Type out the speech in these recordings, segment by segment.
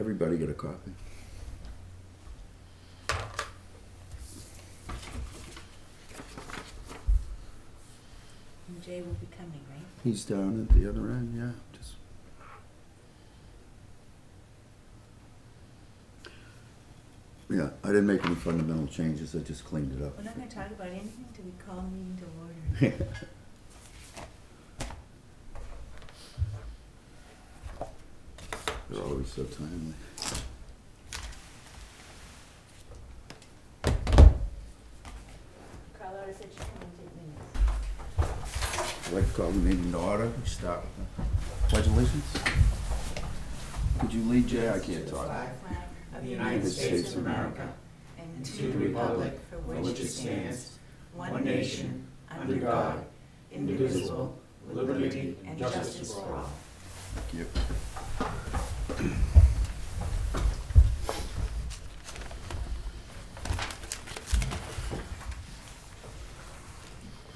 Everybody get a copy. And Jay will be coming, right? He's down at the other end, yeah. Just yeah, I didn't make any fundamental changes. I just cleaned it up. We're not gonna talk about anything till we call meeting to order. They're always so timely. Carlotta said she's coming to take minutes. I'd like to call the meeting to order. We start with the pledge of allegiance. Could you lead, Jay? I can't talk. Flag of the United States of America, and to the republic for which it stands, one nation, under God, indivisible, with liberty and justice for all. Thank you.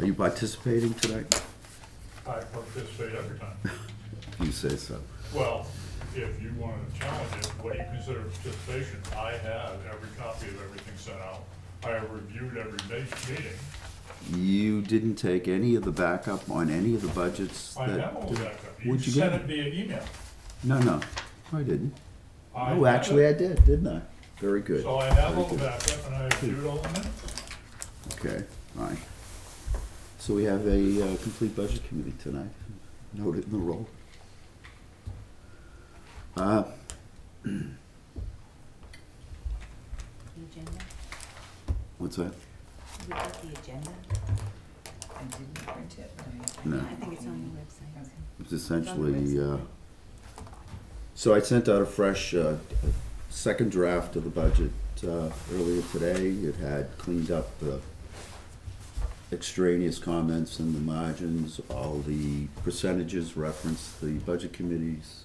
Are you participating tonight? I participate every time. You say so. Well, if you want to challenge it, what do you consider participation? I have every copy of everything sent out. I have reviewed every meeting. You didn't take any of the backup on any of the budgets I that... have all that. You Where'd you sent get it via email. No, I didn't. I Oh, have actually it. I did, didn't I? Very good. So I have Very all the good. backup and I have reviewed all the minutes. Okay, fine. So we have a complete budget committee tonight. Noted in the roll. The agenda? What's that? We got the agenda? I didn't print it. No. I think it's on the website. It's essentially, so I sent out a fresh second draft of the budget earlier today. It had cleaned up the extraneous comments in the margins, all the percentages referenced the budget committee's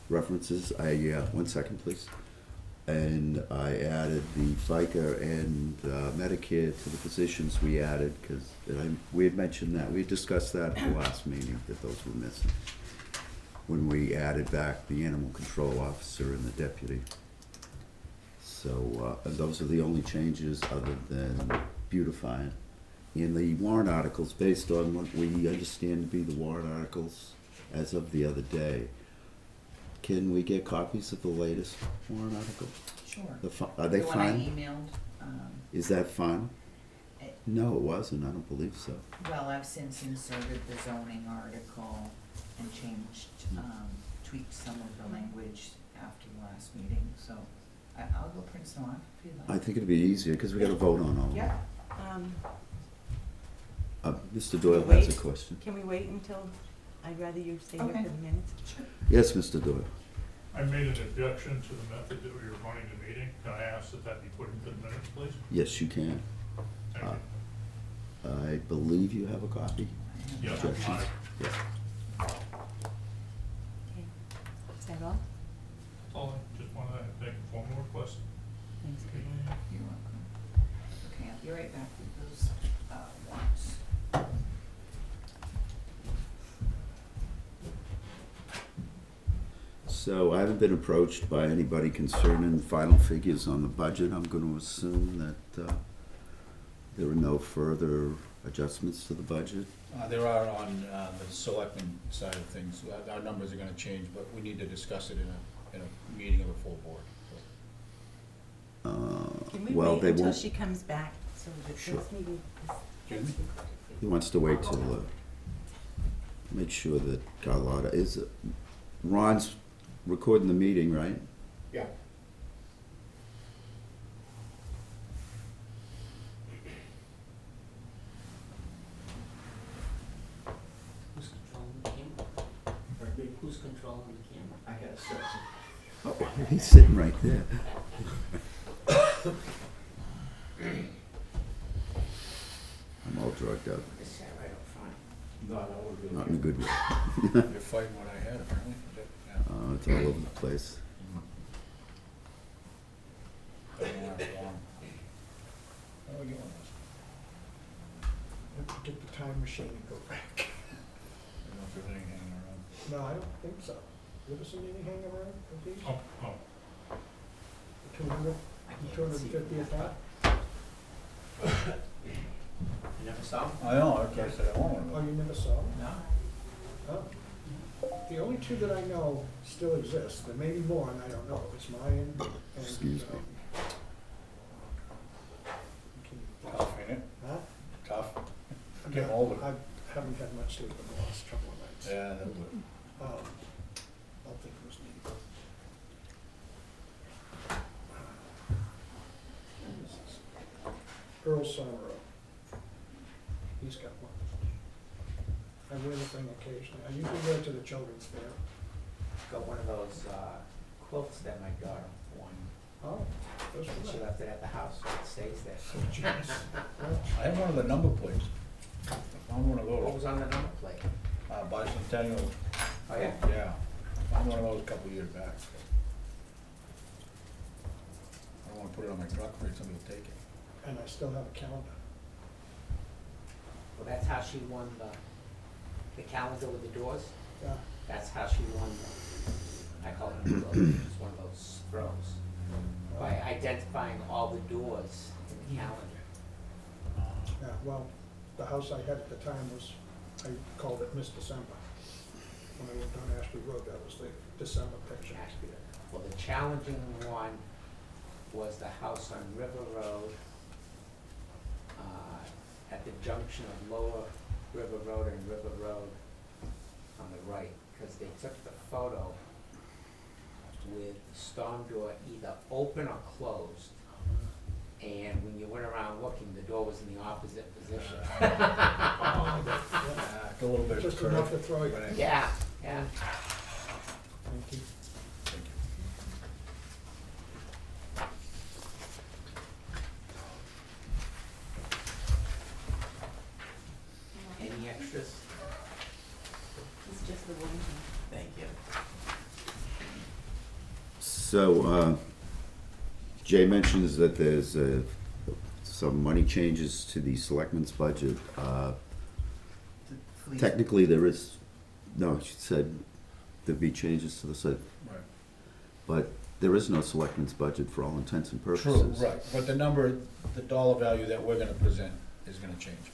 references. One second, please. And I added the FICA and Medicare to the positions we added, because we had mentioned that, we had discussed that at the last meeting, that those were missing, when we added back the animal control officer and the deputy. So, and those are the only changes other than beautifying. In the warrant articles, based on what we understand to be the warrant articles as of the other day, can we get copies of the latest warrant article? Sure. Are they The one I fine? emailed, Is that fine? it- No, it wasn't. I don't believe so. well, I've since inserted the zoning article and changed, tweaked some of the language after the last meeting, so I'll go print some off if you'd I like. think it'd be easier, because we gotta vote on all of them. Yeah. Mr. Doyle has a Wait. question. Can we wait until, I'd rather you stay here for Okay. the minutes? Yes, Mr. Doyle. I made an objection to the method that we were running the meeting. Can I ask that that be put into the minutes, please? Yes, you can. Thank you. I believe you have a copy. Yeah, Objections? I- Yeah. Okay. Is that all? that's all. I just wanted to make a formal request. Thanks, Carlotta. You're welcome. Okay, I'll be right back with those, warrants. So I haven't been approached by anybody concerning final figures on the budget. I'm going to assume that there are no further adjustments to the budget. There are on the selectmen side of things. Our numbers are gonna change, but we need to discuss it in a meeting of the full board. Can we Well, wait they until won't. she comes back, so that Sure. this meeting is... Excuse me? He wants to wait till, make sure that Carlotta is, Ron's recording the meeting, right? Yeah. Who's controlling the camera? Or who's controlling the camera? I gotta search it. Oh, he's sitting right there. I'm all drugged up, I sat right up front. No, no, we're good. not in a good way. You're fighting what I had apparently. Yeah. It's all over the place. Don't want it long. How are we going? We have to get the time machine and go back. I don't know if there's anything hanging around. No, I don't think so. Livingston any hanging around with these? Oh, oh, 200, I can't even see 250th them. app? You never saw them? I know, I can't say I want one Oh, of them. you never saw them? No. Oh. The only two that I know still exist, there may be more and I don't know, it's mine and. Excuse me. Tough, ain't it? Huh? Tough. I'm Getting not- older. I haven't had much sleep in the last couple of nights. Yeah, that would. I'll think of his name. Who is this? Earl Somero. He's got one. I wear the thing occasionally. I usually wear it to the children's fair. Got one of those quilts that my daughter won. Oh, those were She nice. left it at the house, so it stays there. I have one of the number plates. I found one of What those, was on the number plate? bicentennial. Oh, yeah? Yeah, I found one of those a couple years back. I don't wanna put it on my truck, afraid somebody will take it. And I still have a calendar. Well, that's how she won the calendar with the doors. Yeah. That's how she won I call it a throw. It's one of those throws. By identifying all the doors in the calendar. Yeah, well, the house I had at the time was, I called it Miss December. When I lived on Ashby Road, that was the December picture. Actually, well, the challenging one was the house on River Road, at the junction of Lower River Road and River Road on the right, because they took the photo with the storm door either open or closed. And when you went around looking, the door was in the opposite position. A little bit of Just curve. enough to throw you. but I- Yeah, yeah. Thank you. Thank you. Any extras? It's just the one thing. Thank you. So, Jay mentions that there's some money changes to the selectmen's budget. Technically, there is, no, she said there'd be changes to the, Right. but there is no selectmen's budget for all intents and True, purposes. right, but the number, the dollar value that we're gonna present is gonna change.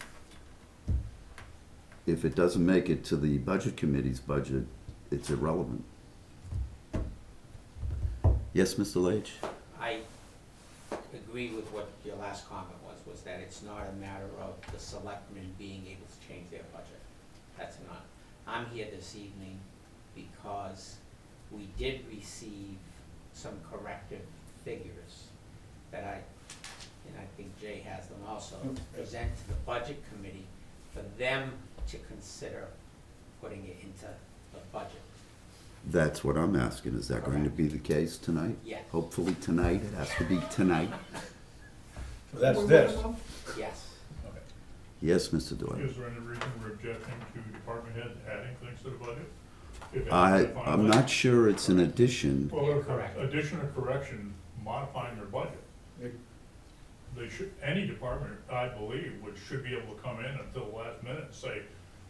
If it doesn't make it to the budget committee's budget, it's irrelevant. Yes, Mr. Leach? I agree with what your last comment was that it's not a matter of the selectmen being able to change their budget. That's not. I'm here this evening because we did receive some corrective figures that and I think Jay has them also, to present to the budget committee for them to consider putting it into the budget. That's what I'm asking. Is that going to be the case tonight? Yes. Hopefully tonight. It has to be tonight. So that's this. Yes. Okay. Yes, Mr. Doyle. is there any reason we're objecting to department heads adding things to the budget? If it's I'm defined not budget. sure it's an addition. Well, if Correct. addition or correction, modifying their budget. They should, any department, I believe, should be able to come in until the last minute and say,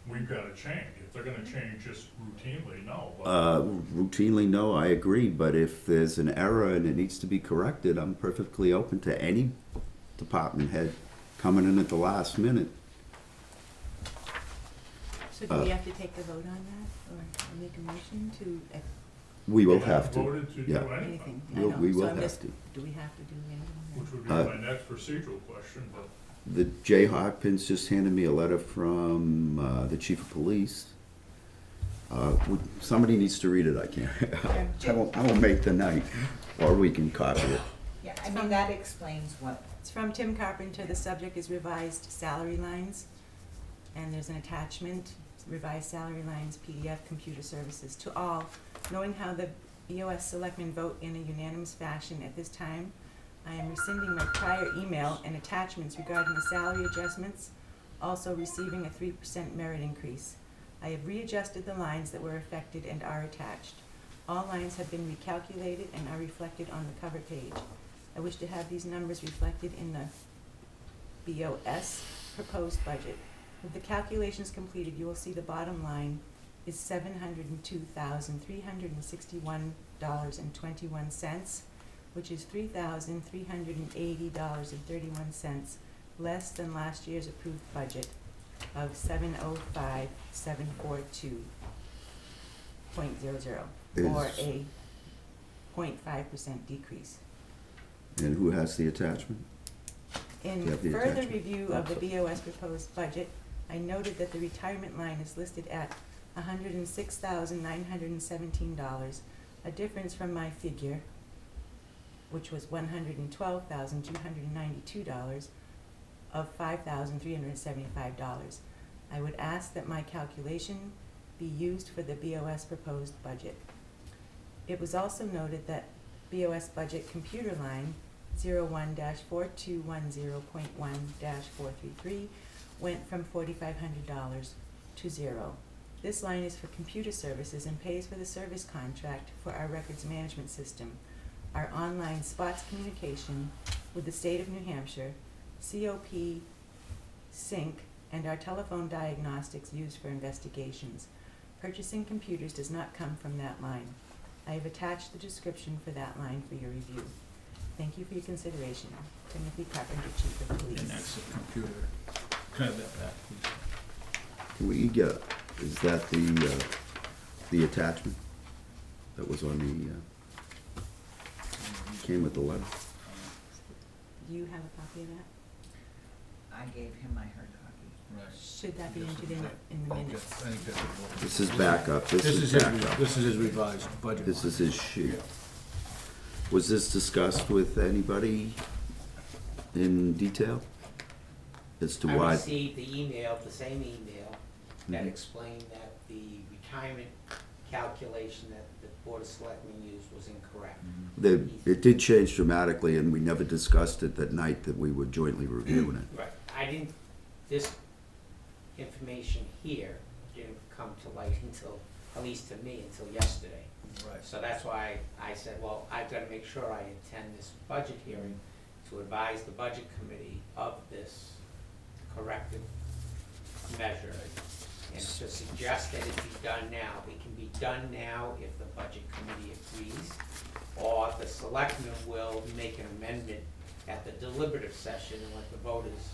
we've gotta change. If they're gonna change just routinely, no, but. Routinely, no, I agree, but if there's an error and it needs to be corrected, I'm perfectly open to any department head coming in at the last minute. So do we have to take the vote on that, or make a motion to We will They have to. Voted to do Yeah. anything, anything? I We'll- know. we So will I'm have just- to. Do we have to do anything? which would be Uh, my next procedural question, but The Jay Hopkins just handed me a letter from the chief of police. Somebody needs to read it, I can't. I won't make the night, or we can copy it. Yeah, I mean, that explains what, It's from Tim Carpenter. The subject is revised salary lines. And there's an attachment, revised salary lines, PDF, computer services. To all, knowing how the BOS selectmen vote in a unanimous fashion at this time, I am rescinding my prior email and attachments regarding the salary adjustments, also receiving a 3% merit increase. I have readjusted the lines that were affected and are attached. All lines have been recalculated and are reflected on the cover page. I wish to have these numbers reflected in the BOS proposed budget. With the calculations completed, you will see the bottom line is $702,361.21, which is $3,380.31 less than last year's approved budget of $705,742.00, or Is- a 0.5% decrease. And who has the attachment? In You have the further attachment. review of the BOS proposed budget, I noted that the retirement line is listed at $106,917, a difference from my figure, which was $112,292, of $5,375. I would ask that my calculation be used for the BOS proposed budget. It was also noted that BOS budget computer line 01-4210.1-433 went from $4,500 to $0. This line is for computer services and pays for the service contract for our records management system, our online SPOTS communication with the state of New Hampshire, COP Sync, and our telephone diagnostics used for investigations. Purchasing computers does not come from that line. I have attached the description for that line for your review. Thank you for your consideration. Timothy Carpenter, Chief of Police. And that's the computer. Can I have that back, please? Can we get, is that the attachment that was on the, came with the letter? Do you have a copy of that? I gave him my hard copy. Right. Should that be Yes, entered in the Okay, minutes? I think that's important. This is backup, this is his, backup. this is his revised budget. This is line. his sheet. Was this discussed with anybody in detail? As to I why? received the email, the same email, that Mhm. explained that the retirement calculation that the Board of Selectmen used was incorrect. It did change dramatically, and we never discussed it that night that we were jointly reviewing it. Right, I didn't, this information here didn't come to light until, at least to me, until yesterday. Right. So that's why I said, well, I've gotta make sure I attend this budget hearing to advise the budget committee of this corrective measure. And to suggest that it be done now. It can be done now if the budget committee agrees, or the selectmen will make an amendment at the deliberative session and let the voters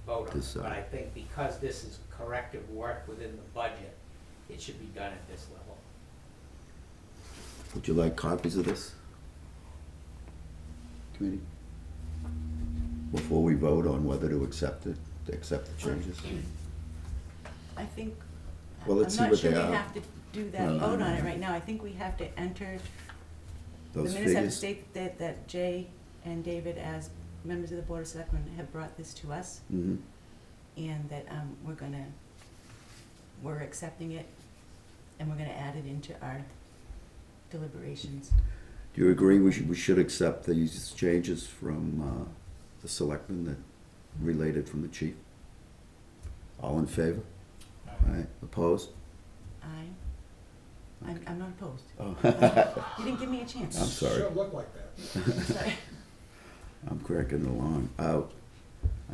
vote on it. Decide. But I think because this is corrective work within the budget, it should be done at this level. Would you like copies of this? Committee? Before we vote on whether to accept it, to accept the changes? I think, Well, let's see I'm not what sure they we are. have to do that No, no, vote no, on it no. right now. I think we have to enter, the Those minutes have to figures? state that Jay and David, as members of the Board of Selectmen, have brought this to us, Mhm. and that we're accepting it, and we're gonna add it into our deliberations. Do you agree we should accept these changes from the selectmen that related from the chief? All in favor? Aye. Opposed? I'm not opposed. Oh. You didn't give me a chance. I'm sorry. Should look like that. Sorry. I'm cracking along. I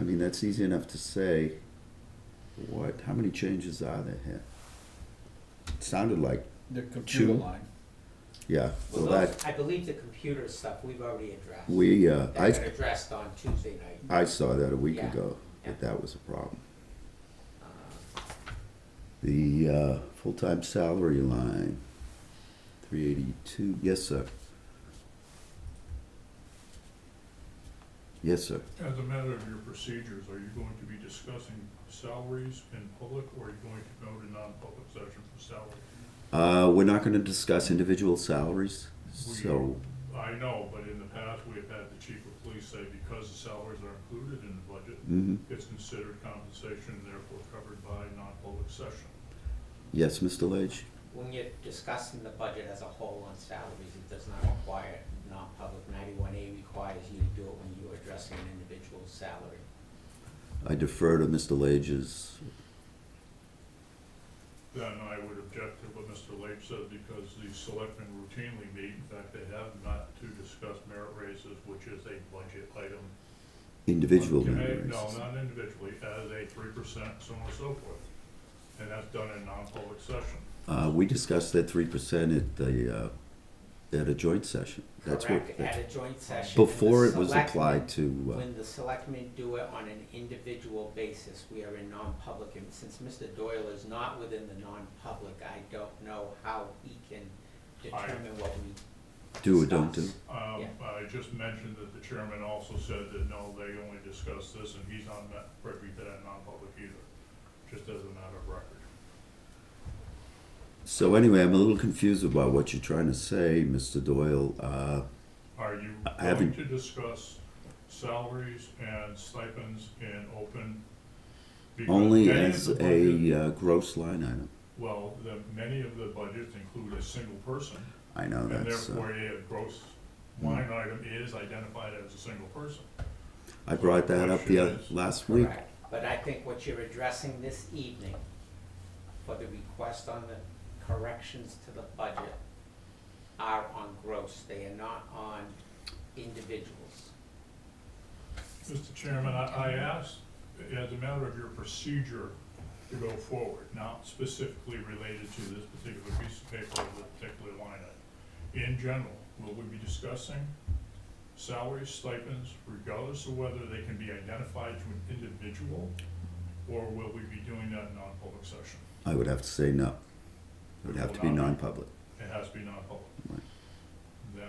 mean, that's easy enough to say. How many changes are there here? It sounded like, The computer Two. line. yeah, Well, well, those, that, I believe the computer stuff we've already addressed. that That got addressed on Tuesday night. I saw that a week Yeah. ago, Yeah. that was a problem. Uh, The full-time salary line, 382, yes, sir. Yes, sir. As a matter of your procedures, are you going to be discussing salaries in public, or are you going to go to non-public session for salary? We're not gonna discuss individual salaries, We- so, I know, but in the past, we've had the chief of police say because the salaries are included in the budget, mhm. it's considered compensation, therefore covered by non-public session. Yes, Mr. Lage? When you're discussing the budget as a whole on salaries, it does not require non-public. 91A requires you to do it when you're addressing an individual's salary. I defer to Mr. Lage's, Then I would object to what Mr. Lake said, because the selectmen routinely meet, in fact, they have not to discuss merit raises, which is a budget item. individual Can merit No, raises. not individually, as a 3%, so on and so forth. and that's done in non-public session. We discussed that 3% at a joint session. That's what, Correct, at a joint session. before and it the was applied selectmen- to, When the selectmen do it on an individual basis, we are in non-public, and since Mr. Doyle is not within the non-public, I don't know how he can determine what we do or don't do. discuss. Yeah. I just mentioned that the chairman also said that no, they only discussed this, and he's not privy to that non-public either, just as a matter of record. So anyway, I'm a little confused about what you're trying to say, Mr. Doyle. Are you I going haven't- to discuss salaries and stipends in open? Because Only many of as the budget- a gross line item. Well, many of the budgets include a single person, I know and that's, therefore a gross line item is identified as a single person. I brought that up last week. Correct, but I think what you're addressing this evening for the request on the corrections to the budget are on gross, they are not on individuals. Mr. Chairman, I asked, as a matter of your procedure to go forward, not specifically related to this particular piece of paper or the particular line item. In general, will we be discussing salaries, stipends, regardless of whether they can be identified to an individual, or will we be doing that in non-public session? I would have to say no. It would have to be non-public. It has to be non-public. Right. Then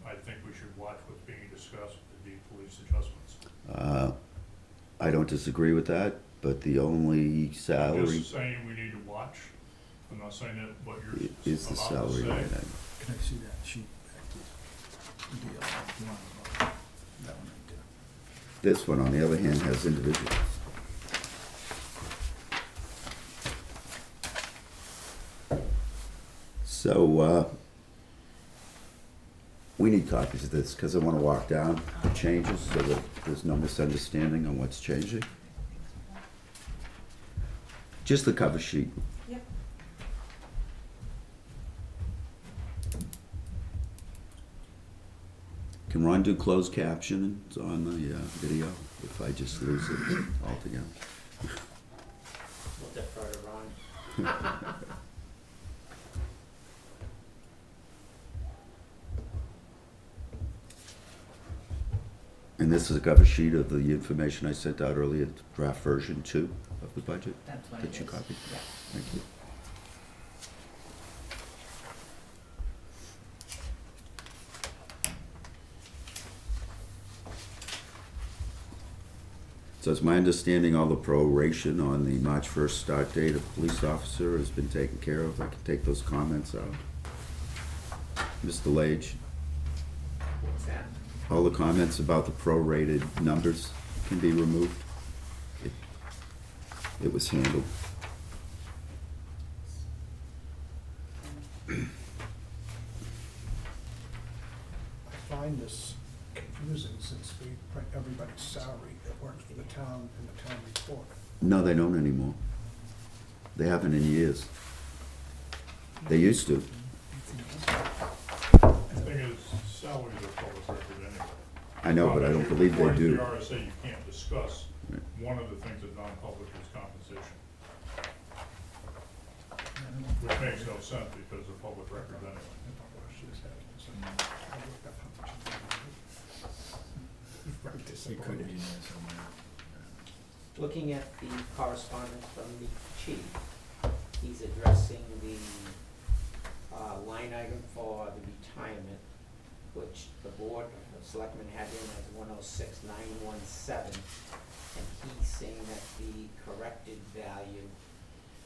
I think we should watch what's being discussed with the police adjustments. I don't disagree with that, but the only I'm salary just saying we need to watch. I'm not saying that what you're is the about to salary say. line item. Can I see that sheet back, please? The one above, that one right there. This one, on the other hand, has individuals. So, we need copies of this, because I want to walk down the changes so that there's no misunderstanding on what's changing. Just the cover sheet. Yep. Can Ron do closed captioning on the video if I just lose it altogether? We'll defer to Ron. And this is a cover sheet of the information I sent out earlier, draft version 2 of the budget. That's what it That you is. copied? Yeah. Thank you. So it's my understanding all the proration on the March 1st start date of police officer has been taken care of. I can take those comments out. Mr. Lage, What's that? all the comments about the prorated numbers can be removed. It was handled. I find this confusing since we print everybody's salary that works for the town in the town report. No, they don't anymore. They haven't in years. They used to. The thing is, salaries are public record anyway. I know, but I don't believe they According to do. the RSA, you can't discuss. Right. One of the things that non-public is compensation, which makes no sense because they're public records anyway. Right, this It could about be it. in there somewhere. Looking at the correspondence from the chief, he's addressing the line item for the retirement, which the board of selectmen had in as 106,917, and he's saying that the corrected value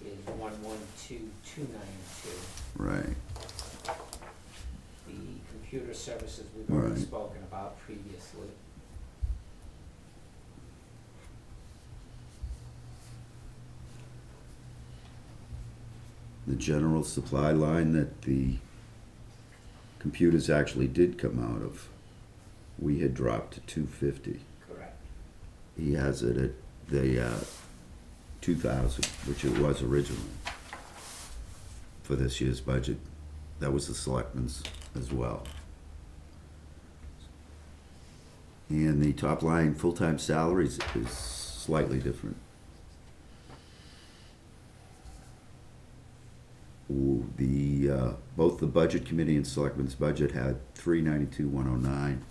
is 112,292. Right. The computer services we've already Right. spoken about previously. The general supply line that the computers actually did come out of, we had dropped to 250. Correct. He has it at the 2,000, which it was originally for this year's budget. That was the selectmen's as well. And the top line full-time salaries is slightly different. both the budget committee and selectmen's budget had 392,109.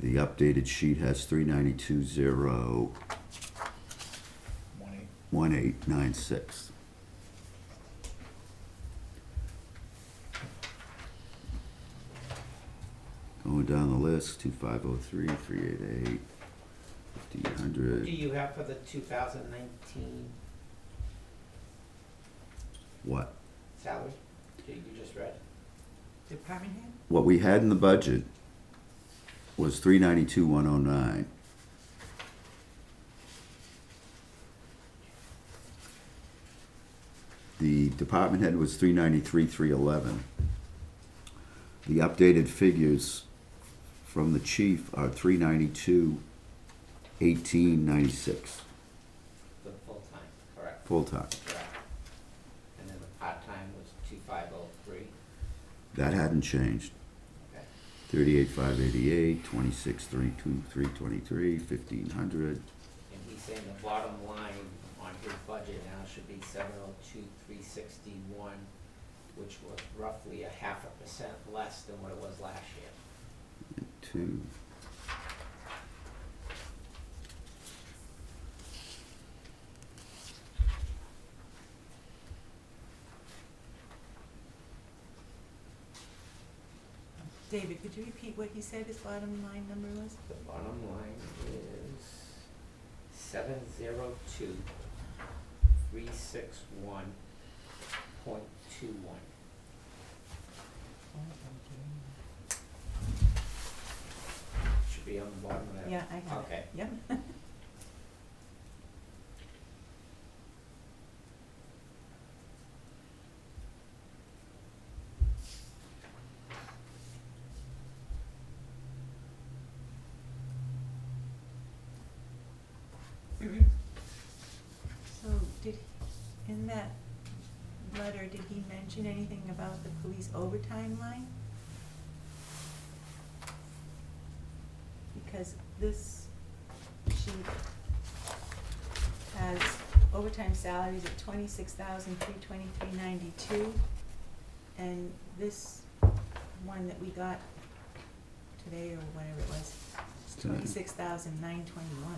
The updated sheet has 392,018,96. Going down the list, 2503, 388, 1500. What do you have for the 2019 What? salary that you just read? Department head? What we had in the budget was 392,109. The department head was 393,311. The updated figures from the chief are 392,1896 The full-time, correct? full-time. Correct. And then the part-time was 2503, That hadn't changed. okay? 38,588, 26,323, 1,500. And he's saying the bottom line on his budget now should be 702,361, which was roughly 0.5% less than what it was last year. Two. David, could you repeat what he said his bottom line number was? The bottom line is 702,361.21. Should be on the bottom of that. Yeah, I have it. Okay. Yep. So did, in that letter, did he mention anything about the police overtime line? Because this sheet has overtime salaries at 26,323.92, and this one that we got today or whatever it was, is Tonight. 26,921.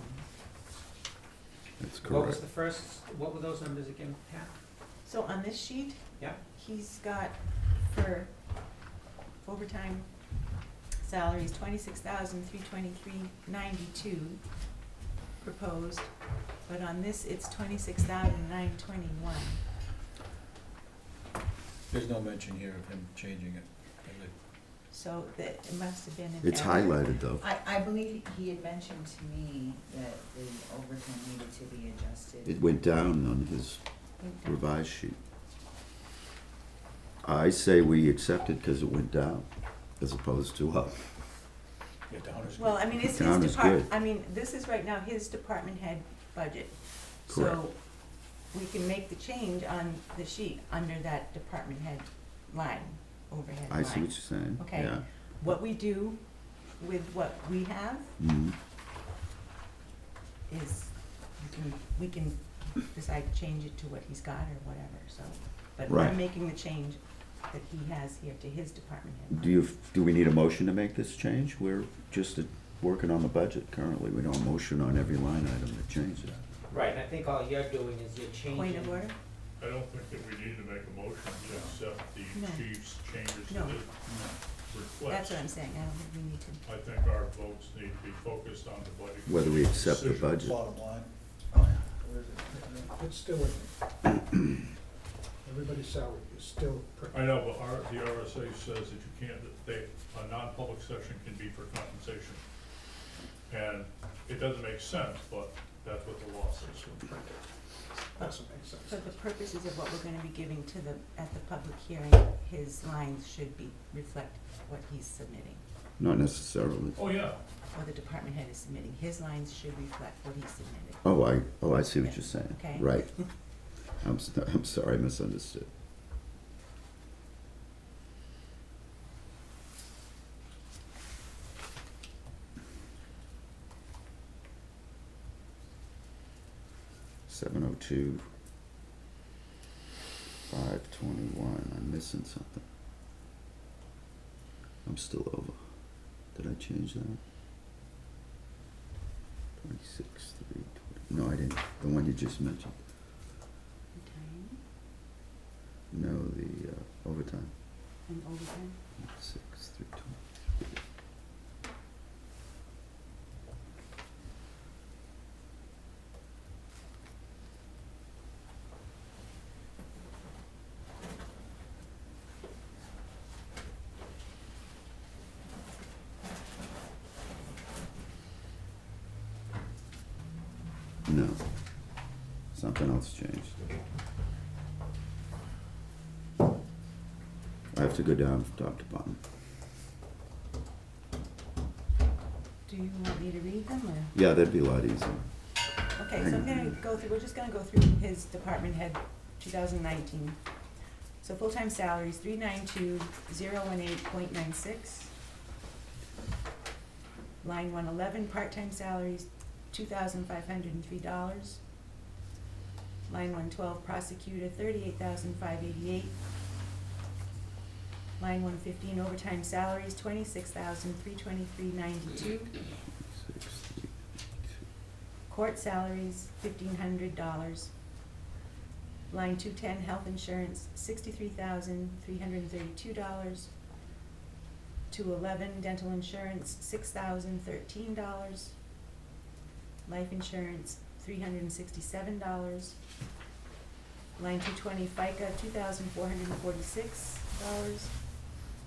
That's What was correct. the first, what were those numbers again, Pat? So on this sheet, Yeah? he's got for overtime salaries, 26,323.92 proposed, but on this, it's 26,921. There's no mention here of him changing it. So that, it must have been an It's error. highlighted though. I believe he had mentioned to me that the overtime needed to be adjusted. It went down on his revised sheet. I say we accept it because it went down as opposed to up. Yeah, down is Well, good. I mean, it's Down his is department, good. I mean, this is right now his department head budget. Correct. So we can make the change on the sheet under that department head line, overhead line. I see what you're saying. Okay. Yeah. What we do with what we have Mhm. is, we can decide to change it to what he's got or whatever, so. But Right. we're making the change that he has here to his department head line. Do we need a motion to make this change? We're just working on the budget currently. We don't motion on every line item that changes. Right, and I think all you're doing is you're changing. Point of order? I don't think that we need to make a motion to accept the No. chief's changes to No. his request. That's what I'm saying, I don't think we need to. I think our votes need to be focused on the budget. Whether we accept the decision. budget. Bottom line. Where is it? It's still in there. Everybody's salary is still. I know, but the RSA says that you can't, a non-public session can be for compensation. And it doesn't make sense, but that's what the law says. Doesn't make sense. For the purposes of what we're gonna be giving to the, at the public hearing, his lines should be, reflect what he's submitting. Not necessarily. Oh, yeah, Or the department head is submitting, his lines should reflect what he submitted. I see what you're saying. Okay. Right. I'm sorry, I misunderstood. 5/21, I'm missing something. I'm still over. Did I change that? 26/3/20. No, I didn't. The one you just mentioned. Retirement No, the overtime. and overtime. 6/3/23. No, something else changed. I have to go down from top to bottom. Do you want me to read them, or? Yeah, that'd be a lot easier. Okay, so I'm gonna go through, we're just gonna go through his department head 2019. So full-time salaries, 392,018.96. Line 111, part-time salaries, $2,503. Line 112, prosecutor, $38,588. Line 115, overtime salaries, $26,323.92. 6/3/22. Court salaries, $1,500. Line 210, health insurance, $63,332. 211, dental insurance, $6,013. Life insurance, $367. Line 220, FICA, $2,446.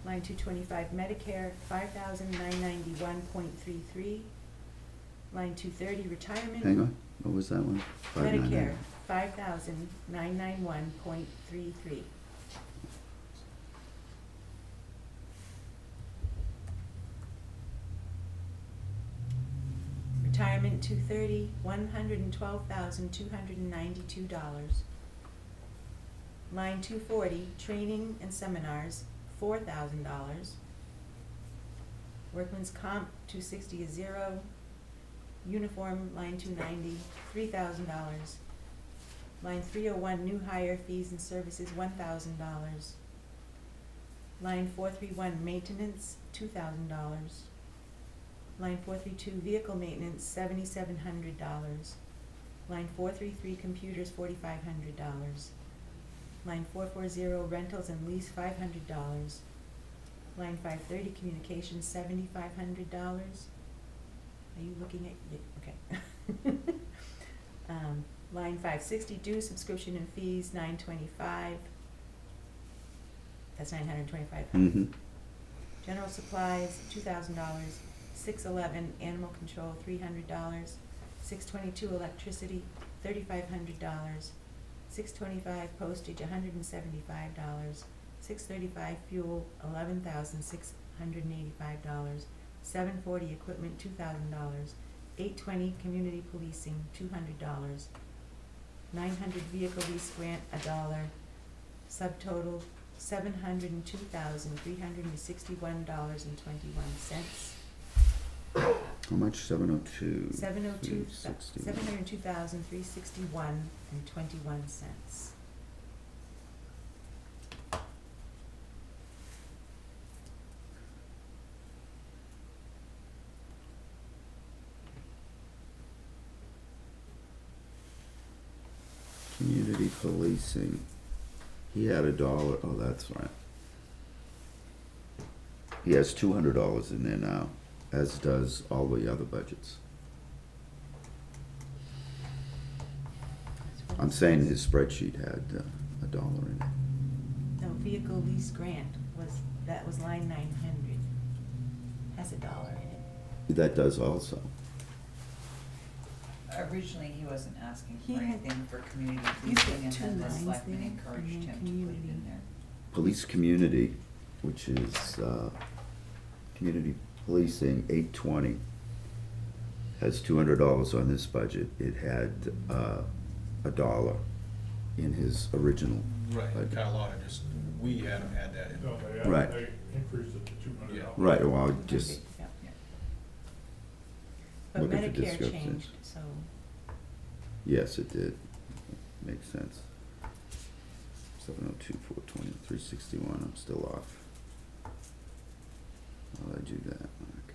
Line 225, Medicare, $5,991.33. Line 230, retirement. Hang on, what was that one? Medicare, 599. $5,991.33. Retirement, 230, $112,292. Line 240, training and seminars, $4,000. Workman's comp, 260 is zero. Uniform, line 290, $3,000. Line 301, new hire fees and services, $1,000. Line 431, maintenance, $2,000. Line 432, vehicle maintenance, $7,700. Line 433, computers, $4,500. Line 440, rentals and lease, $500. Line 530, communications, $7,500. Are you looking at, okay. Line 560, dues, subscription and fees, $925. That's $925. Mm-hmm. General supplies, $2,000. 611, animal control, $300. 622, electricity, $3,500. 625, postage, $175. 635, fuel, $11,685. 740, equipment, $2,000. 820, community policing, $200. 900, vehicle lease grant, $1. Subtotal, $702,361.21. How much? 702. 702,361.21. Community policing. He had $1. Oh, that's right. He has $200 in there now, as does all the other budgets. That's what I'm it saying says. his spreadsheet had $1 in it. No, vehicle lease grant that was line 900. Has $1 in it. That does also. Originally, he wasn't asking He for had- anything for community He's got policing, and two then the lines selectmen there, encouraged and then him to put it community. in there. Police community, which is community policing, 820, has $200 on this budget. It had $1 in his original Right, budget. Carlotta just, we had him add that in. No, Right. they increased it to $200. Right, well, just, Okay, yeah. Yeah. But Looking for Medicare descriptions. changed, so, yes, it did. Makes sense. 702,420, 361, I'm still off. How did I do that, Mark?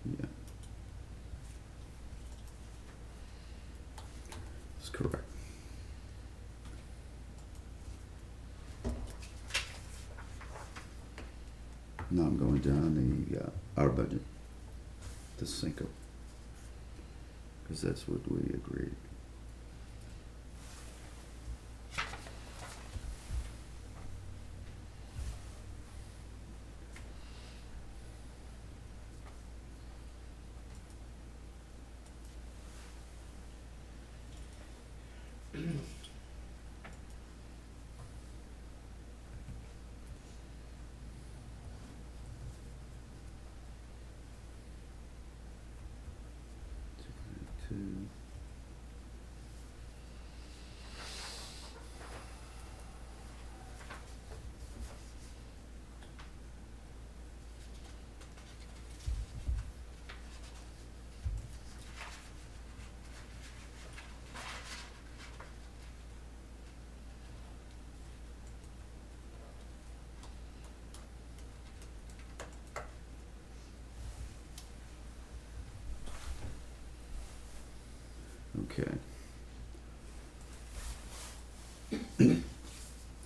Yeah. That's correct. Now I'm going down our budget, the Cinco, because that's what we agreed. Two. Okay. I'm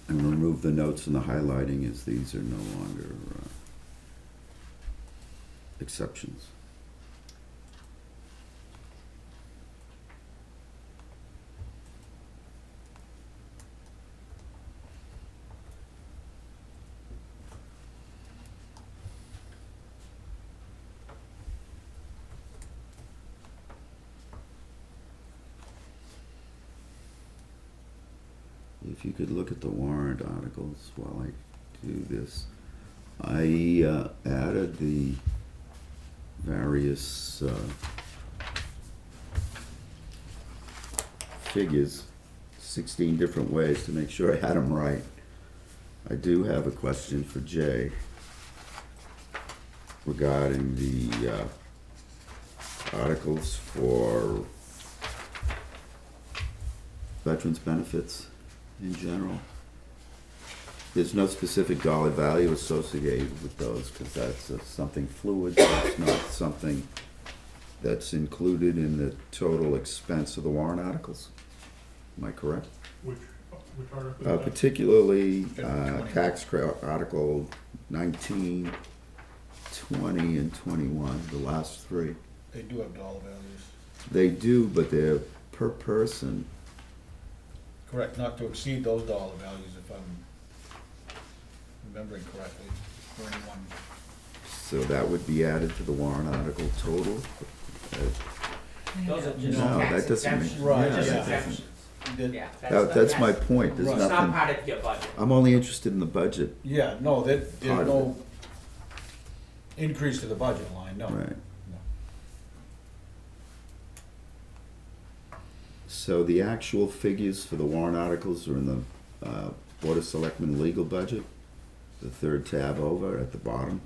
going to remove the notes and the highlighting as these are no longer exceptions. If you could look at the warrant articles while I do this. I added the various figures 16 different ways to make sure I had them right. I do have a question for Jay regarding the articles for veterans benefits in general. There's no specific dollar value associated with those because that's something fluid. It's not something that's included in the total expense of the warrant articles. Am I correct? Which article is that? Particularly Tax article 19, 20, and 21, the last three. They do have dollar values. They do, but they're per person. Correct, not to exceed those dollar values if I'm remembering correctly, for anyone. So that would be added to the warrant article total. Those are just No, tax that doesn't make- exemptions. Right, Just yeah. exemptions. Did- Yeah, That's my point. There's Right. It's not nothing. part of your budget. I'm only interested in the budget. Yeah, no, there's Part of no increase to the budget line, no. Right. No. So the actual figures for the warrant articles are in the Board of Selectmen legal budget. the third tab over at the bottom.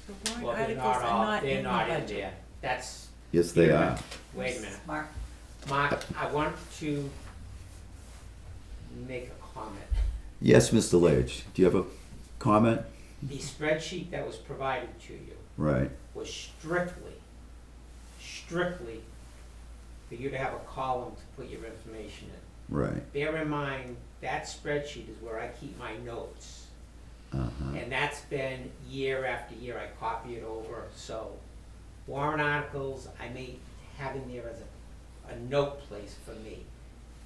The Well, warrant they're articles not are all, not they're in the not in budget. there. That's, Yes, they Yeah. are. wait a minute. Mark, Mark, I want to make a comment. Yes, Mr. Lage, do you have a comment? The spreadsheet that was provided to you Right, was strictly for you to have a column to put your information in. right, Bear in mind, that spreadsheet is where I keep my notes. uh-huh, And that's been year after year, I copy it over, so warrant articles, I may have in there as a note place for me.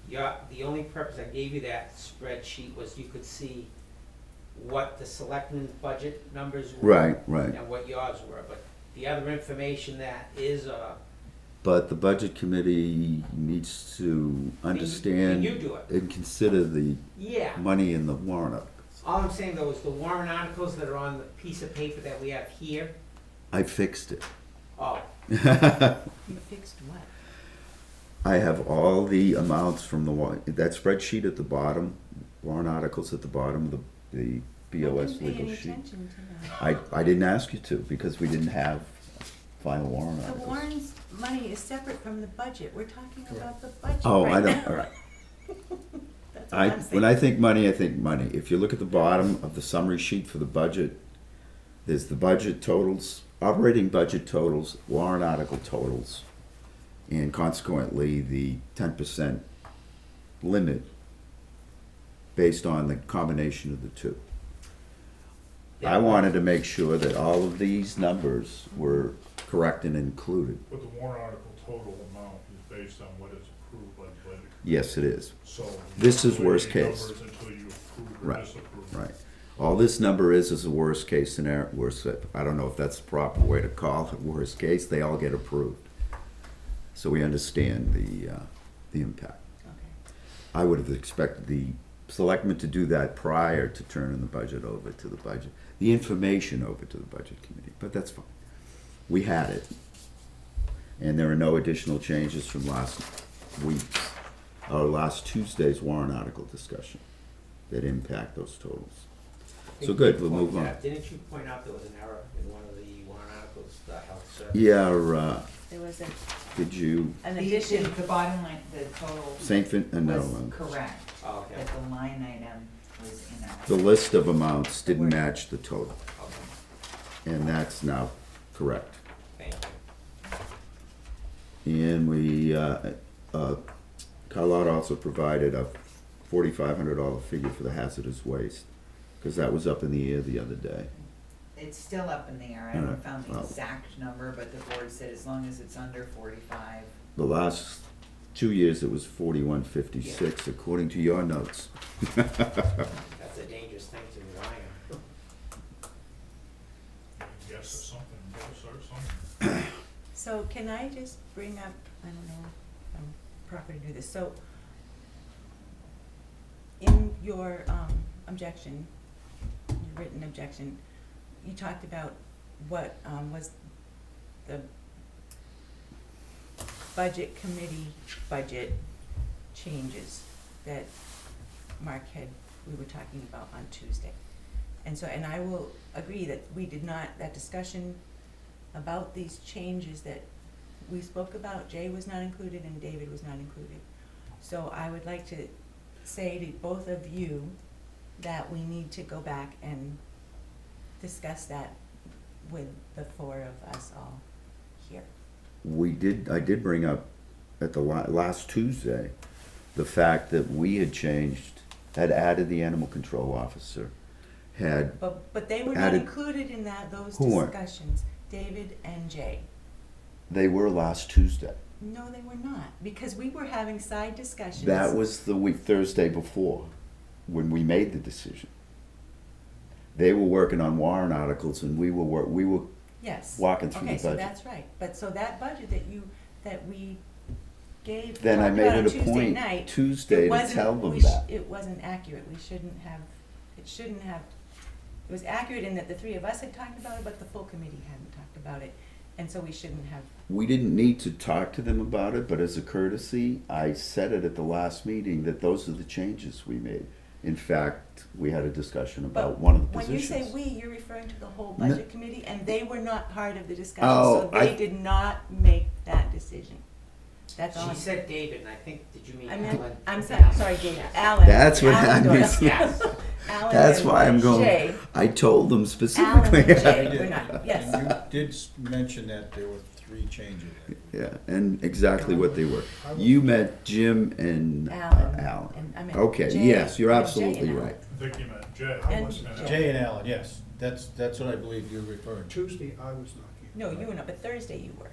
The only purpose I gave you that spreadsheet was you could see what the selectmen's budget numbers were. right, right. And what yours were, but the other information that is, But the budget committee needs to understand you do it. and consider the Yeah, money in the warrant articles. all I'm saying though is the warrant articles that are on the piece of paper that we have here, I fixed it. oh, You fixed what? I have all the amounts from that spreadsheet at the bottom, warrant articles at the bottom of the BOS I didn't pay legal any sheet. attention to that. I didn't ask you to, because we didn't have final warrant The articles. warrants money is separate from the budget. We're talking about the budget Oh, I right don't, now. all right. That's all I'm saying. When I think money, I think money. If you look at the bottom of the summary sheet for the budget, there's the budget totals, operating budget totals, warrant article totals, and consequently, the 10% limit based on the combination of the two. I wanted to make sure that all of these numbers were correct and included. But the warrant article total amount is based on what is approved by the budget. Yes, it is. So. This you is don't worst put any case. numbers until you approve or Right, disapprove. right. All this number is a worst case scenario, I don't know if that's the proper way to call it, worst case, they all get approved. So we understand the impact. Okay. I would have expected the selectmen to do that prior to turning the budget over to the budget, the information over to the budget committee, but that's fine. We had it. And there are no additional changes from last Tuesday's warrant article discussion that impact those totals. So good, we'll move on. Didn't you point out there was an error in one of the warrant articles, the health service? Yeah, There was did you, an the addition. the bottom line, the total St. no, was correct, Oh, okay, but the line item was the inaccurate. list of amounts didn't match the total, okay, and that's now correct. thank you. And we, Carlotta also provided a $4,500 figure for the hazardous waste, because that was up in the air the other day. It's still up in the air, I Alright, haven't found the well. exact number, but the board said as long as it's under 45. The last 2 years, it was 4156, according to your notes. That's a dangerous thing to rely on. Yes, it's something, yes, or something. So can I just bring up, I don't know if I'm proper to do this, so in your objection, your written objection, you talked about what was the budget committee budget changes that Mark we were talking about on Tuesday. And so, and I will agree that we did not, that discussion about these changes that we spoke about, Jay was not included and David was not included. So I would like to say to both of you that we need to go back and discuss that with the four of us all here. I did bring up at the last Tuesday, the fact that we had added the animal control officer, had, But they were not Added- included in those Who weren't? discussions, David and Jay. they were last Tuesday. No, they were not, because we were having side discussions. That was the Thursday before, when we made the decision. They were working on warrant articles and we were Yes. walking through the Okay, so budget. that's right, but so that budget that we gave, Then I talked made about on it a Tuesday point night, Tuesday it to wasn't- tell them we that. It wasn't accurate, it was accurate in that the three of us had talked about it, but the full committee hadn't talked about it, and so we shouldn't have. We didn't need to talk to them about it, but as a courtesy, I said it at the last meeting that those are the changes we made. In fact, we had a discussion about But one of the when you positions. say "we," you're referring to the whole No. budget committee, and they were not part of the discussion, Oh, so they I- did not make that decision. That's all. She said David, and I think, did you mean I meant, Alan? I'm sorry, David, Alan. That's what Alan I Doyle. missed. Yes. Alan That's and why I'm going, Jay. I told them Alan specifically. and Jay You were did. not, yes. And you did mention that there were 3 changes. Yeah, and exactly what they were. You met Jim and Alan. Alan. And I meant Okay, Jay- yes, you're Jay and absolutely Alan. right. I think you meant Jay. And And Jay and Alan, yes, that's what I believe you're referring to. Tuesday, I was not here. No, you were not, but Thursday you were.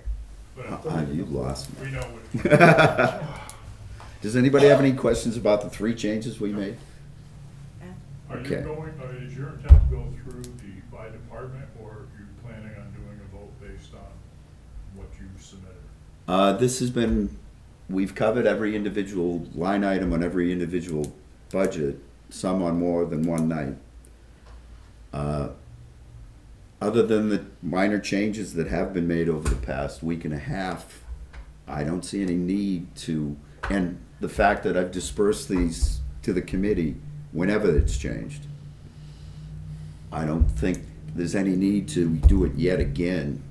But You lost me. we know which. Does anybody have any questions about the 3 changes we made? Are you Okay. going, is your intent to go through the by department, or are you planning on doing a vote based on what you submitted? This has been, we've covered every individual line item on every individual budget, some on more than one night. Other than the minor changes that have been made over the past week and a half, I don't see any need to, and the fact that I've dispersed these to the committee whenever it's changed, I don't think there's any need to do it yet again,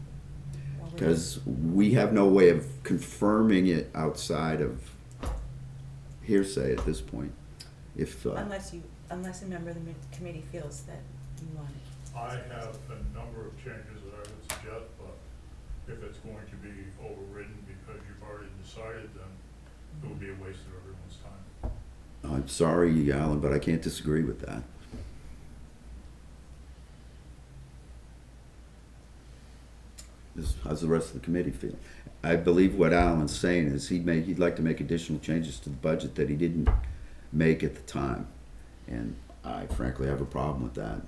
because we have no way of confirming it outside of hearsay at this point. If, Unless a member of the committee feels that you want it. I have a number of changes that I would suggest, but if it's going to be overridden because you've already decided, then it would be a waste of everyone's time. I'm sorry, Alan, but I can't disagree with that. How's the rest of the committee feel? I believe what Alan's saying is he'd like to make additional changes to the budget that he didn't make at the time. And I frankly have a problem with that.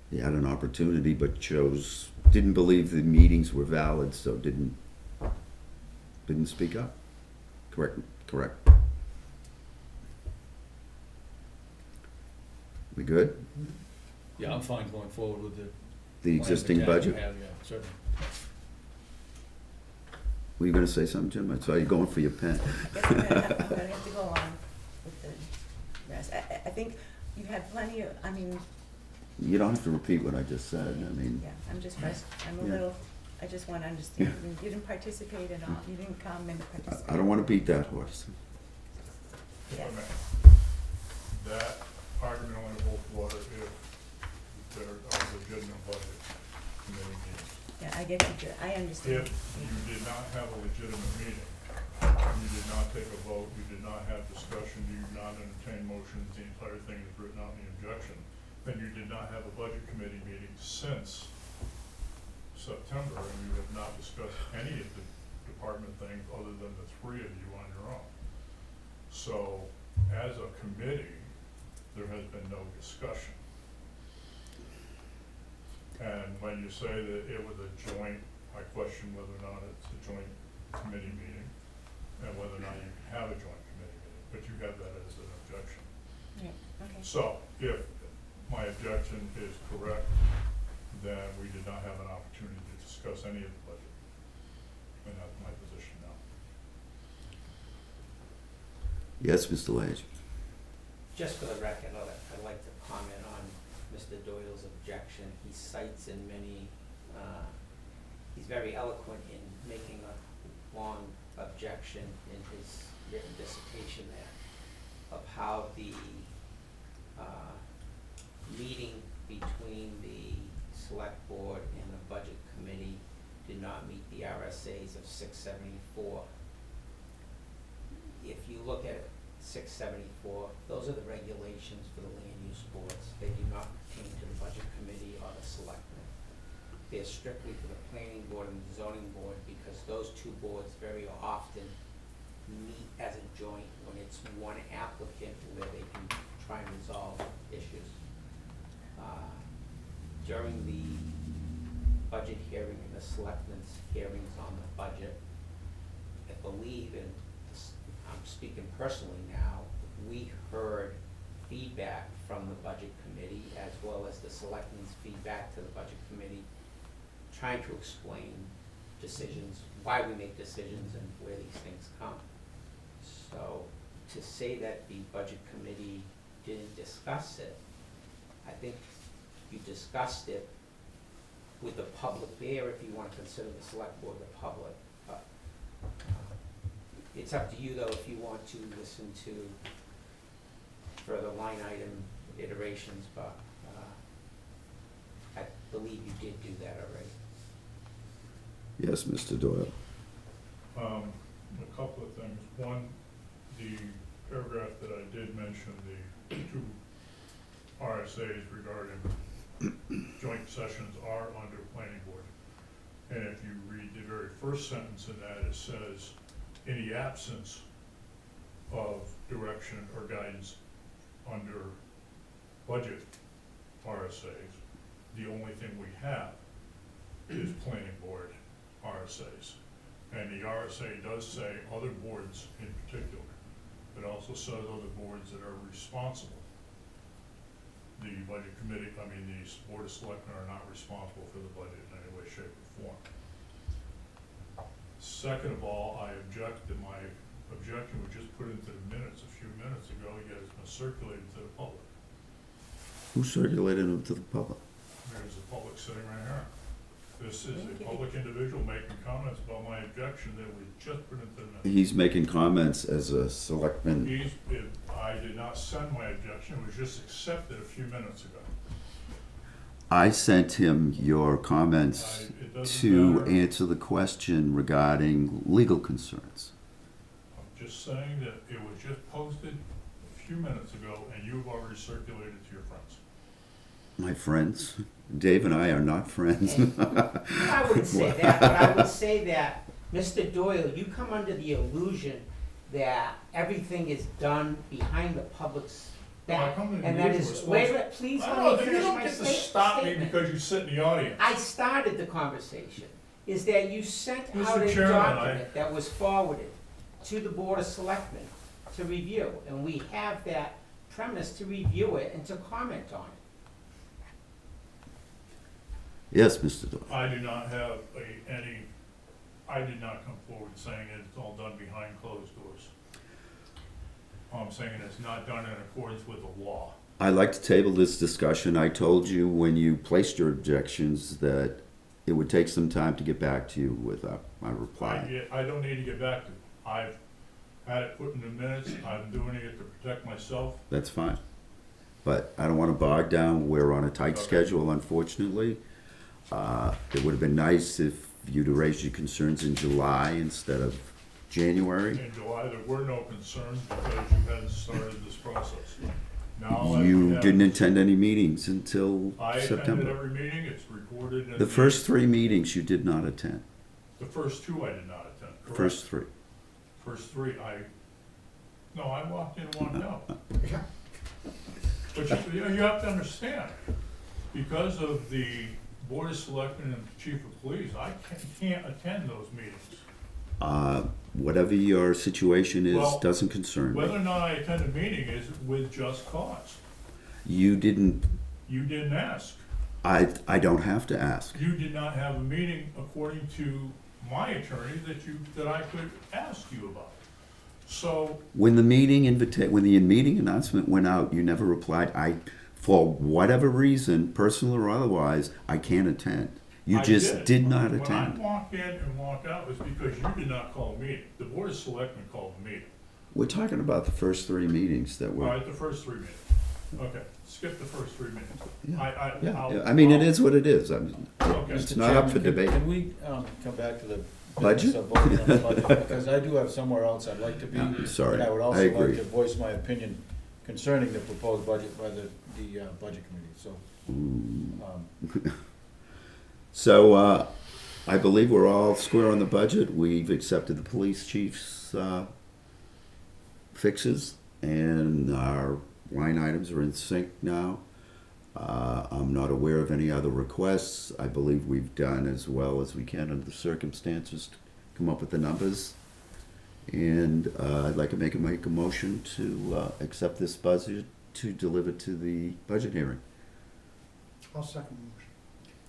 He had an opportunity but didn't believe the meetings were valid, so didn't speak up. Correct. We good? Yeah, I'm fine going forward with the. The plan of existing attack you budget? have, yeah, certainly. Were you gonna say something, Jim? I saw you going for your pen. I guess I'm gonna have to go on with the rest. I think you've had plenty of, I mean, You don't have to repeat what I just said. I mean, yeah, I'm just I'm a Yeah. little, I just want to understand. You didn't participate at all. You didn't come and participate. I don't wanna beat that horse. If I Yes. may. That argument only holds water if there are legitimate budget committee meetings. Yeah, I get you, I understand. If you did not have a legitimate meeting, you did not take a vote, you did not have discussion, you did not entertain motions, the entire thing is written out in the objection, then you did not have a budget committee meeting since September, and you have not discussed any of the department things other than the 3 of you on your own. So, as a committee, there has been no discussion. And when you say that it was a joint, I question whether or not it's a joint committee meeting, and whether or not you can have a joint committee meeting, but you have that as an objection. Yeah, okay. So, if my objection is correct, then we did not have an opportunity to discuss any of the budget. And that's my position now. Yes, Mr. Lage? Just for the record, I'd like to comment on Mr. Doyle's objection. He cites in many, he's very eloquent in making a long objection in his written dissertation there of how the meeting between the select board and the budget committee did not meet the RSAs of 674. If you look at 674, those are the regulations for the land use boards. They do not pertain to the budget committee or the selectmen. They're strictly for the planning board and the zoning board, because those 2 boards very often meet as a joint when it's one applicant where they can try and resolve issues. During the budget hearing and the selectmen's hearings on the budget, I believe, and I'm speaking personally now, we heard feedback from the budget committee as well as the selectmen's feedback to the budget committee, trying to explain decisions, why we make decisions and where these things come. So to say that the budget committee didn't discuss it. I think you discussed it with the public there, if you wanna consider the select board the public. But it's up to you though, if you want to listen to further line item iterations, but I believe you did do that already. Yes, Mr. Doyle. A couple of things. One, the paragraph that I did mention, the two RSAs regarding joint sessions are under planning board. And if you read the very first sentence in that, it says, in the absence of direction or guidance under budget RSAs, the only thing we have is planning board RSAs. And the RSA does say other boards in particular. It also says other boards that are responsible. The budget committee, the board of selectmen are not responsible for the budget in any way, shape, or form. Second of all, I object that my objection was just put into the minutes a few minutes ago, yet it's been circulated to the public. Who circulated them to the public? There's the public sitting right here. This is a public individual making comments about my objection that we just put into the minutes. He's making comments as a selectman. I did not send my objection, it was just accepted a few minutes ago. I sent him your comments It doesn't to matter. answer the question regarding legal concerns. I'm just saying that it was just posted a few minutes ago, and you've already circulated to your friends. My friends, Dave and I are not friends. I wouldn't say that, but I would say that, Mr. Doyle, you come under the illusion that everything is done behind the public's Well, I back. come to the And that illusion is, we're supposed wait, please I let don't know, me you finish don't my get to stop me statement. because you sit in the audience. I started the conversation, is that you sent Mr. out a Chairman, document that was forwarded to the Board of Selectmen to review, and we have that premise to review it and to comment on it. Yes, Mr. Doyle. I do not have I did not come forward saying that it's all done behind closed doors. I'm saying it's not done in accordance with the law. I'd like to table this discussion. I told you when you placed your objections that it would take some time to get back to you with my reply. I don't need to get back to it. I've had it put in the minutes, I'm doing it to protect myself. That's fine. But I don't want to bog down. We're on a tight Okay. schedule, unfortunately. It would have been nice if you'd have raised your concerns in July instead of January. In July, there were no concerns because you hadn't started this process. Now, You didn't attend any meetings until I attended September. every meeting, it's recorded. in The first 3 meetings you did not attend. The first two I did not attend, correct? First 3. First three, no, I walked in and walked out. But you have to understand, because of the Board of Selectmen and the Chief of Police, I can't attend those meetings. Whatever your situation is Well, doesn't concern Whether me. or not I attend a meeting is with just cause. You didn't, You didn't ask. I don't have to ask. You did not have a meeting according to my attorney that I could ask you about. So, When the meeting announcement went out, you never replied. For whatever reason, personal or otherwise, I can't attend. You I just did not When attend. I walked in and walked out, it was because you did not call a meeting. The Board of Selectmen called a meeting. We're talking about the first 3 meetings that All were. right, the first 3 meetings. Okay, skip the first 3 meetings. Yeah, I'll- yeah. I mean, it is what it is. Okay. It's Mr. not up for Chairman, debate. Can we come back to the Budget? business of voting on the budget? Because I do have somewhere else I'd like to be. I'm sorry, And I would I also like agree. to voice my opinion concerning the proposed budget by the budget committee, so. So, I believe we're all square on the budget. We've accepted the police chief's fixes, and our line items are in sync now. I'm not aware of any other requests. I believe we've done as well as we can under the circumstances to come up with the numbers. And I'd like to make a motion to accept this budget to deliver to the budget hearing. I'll second the motion.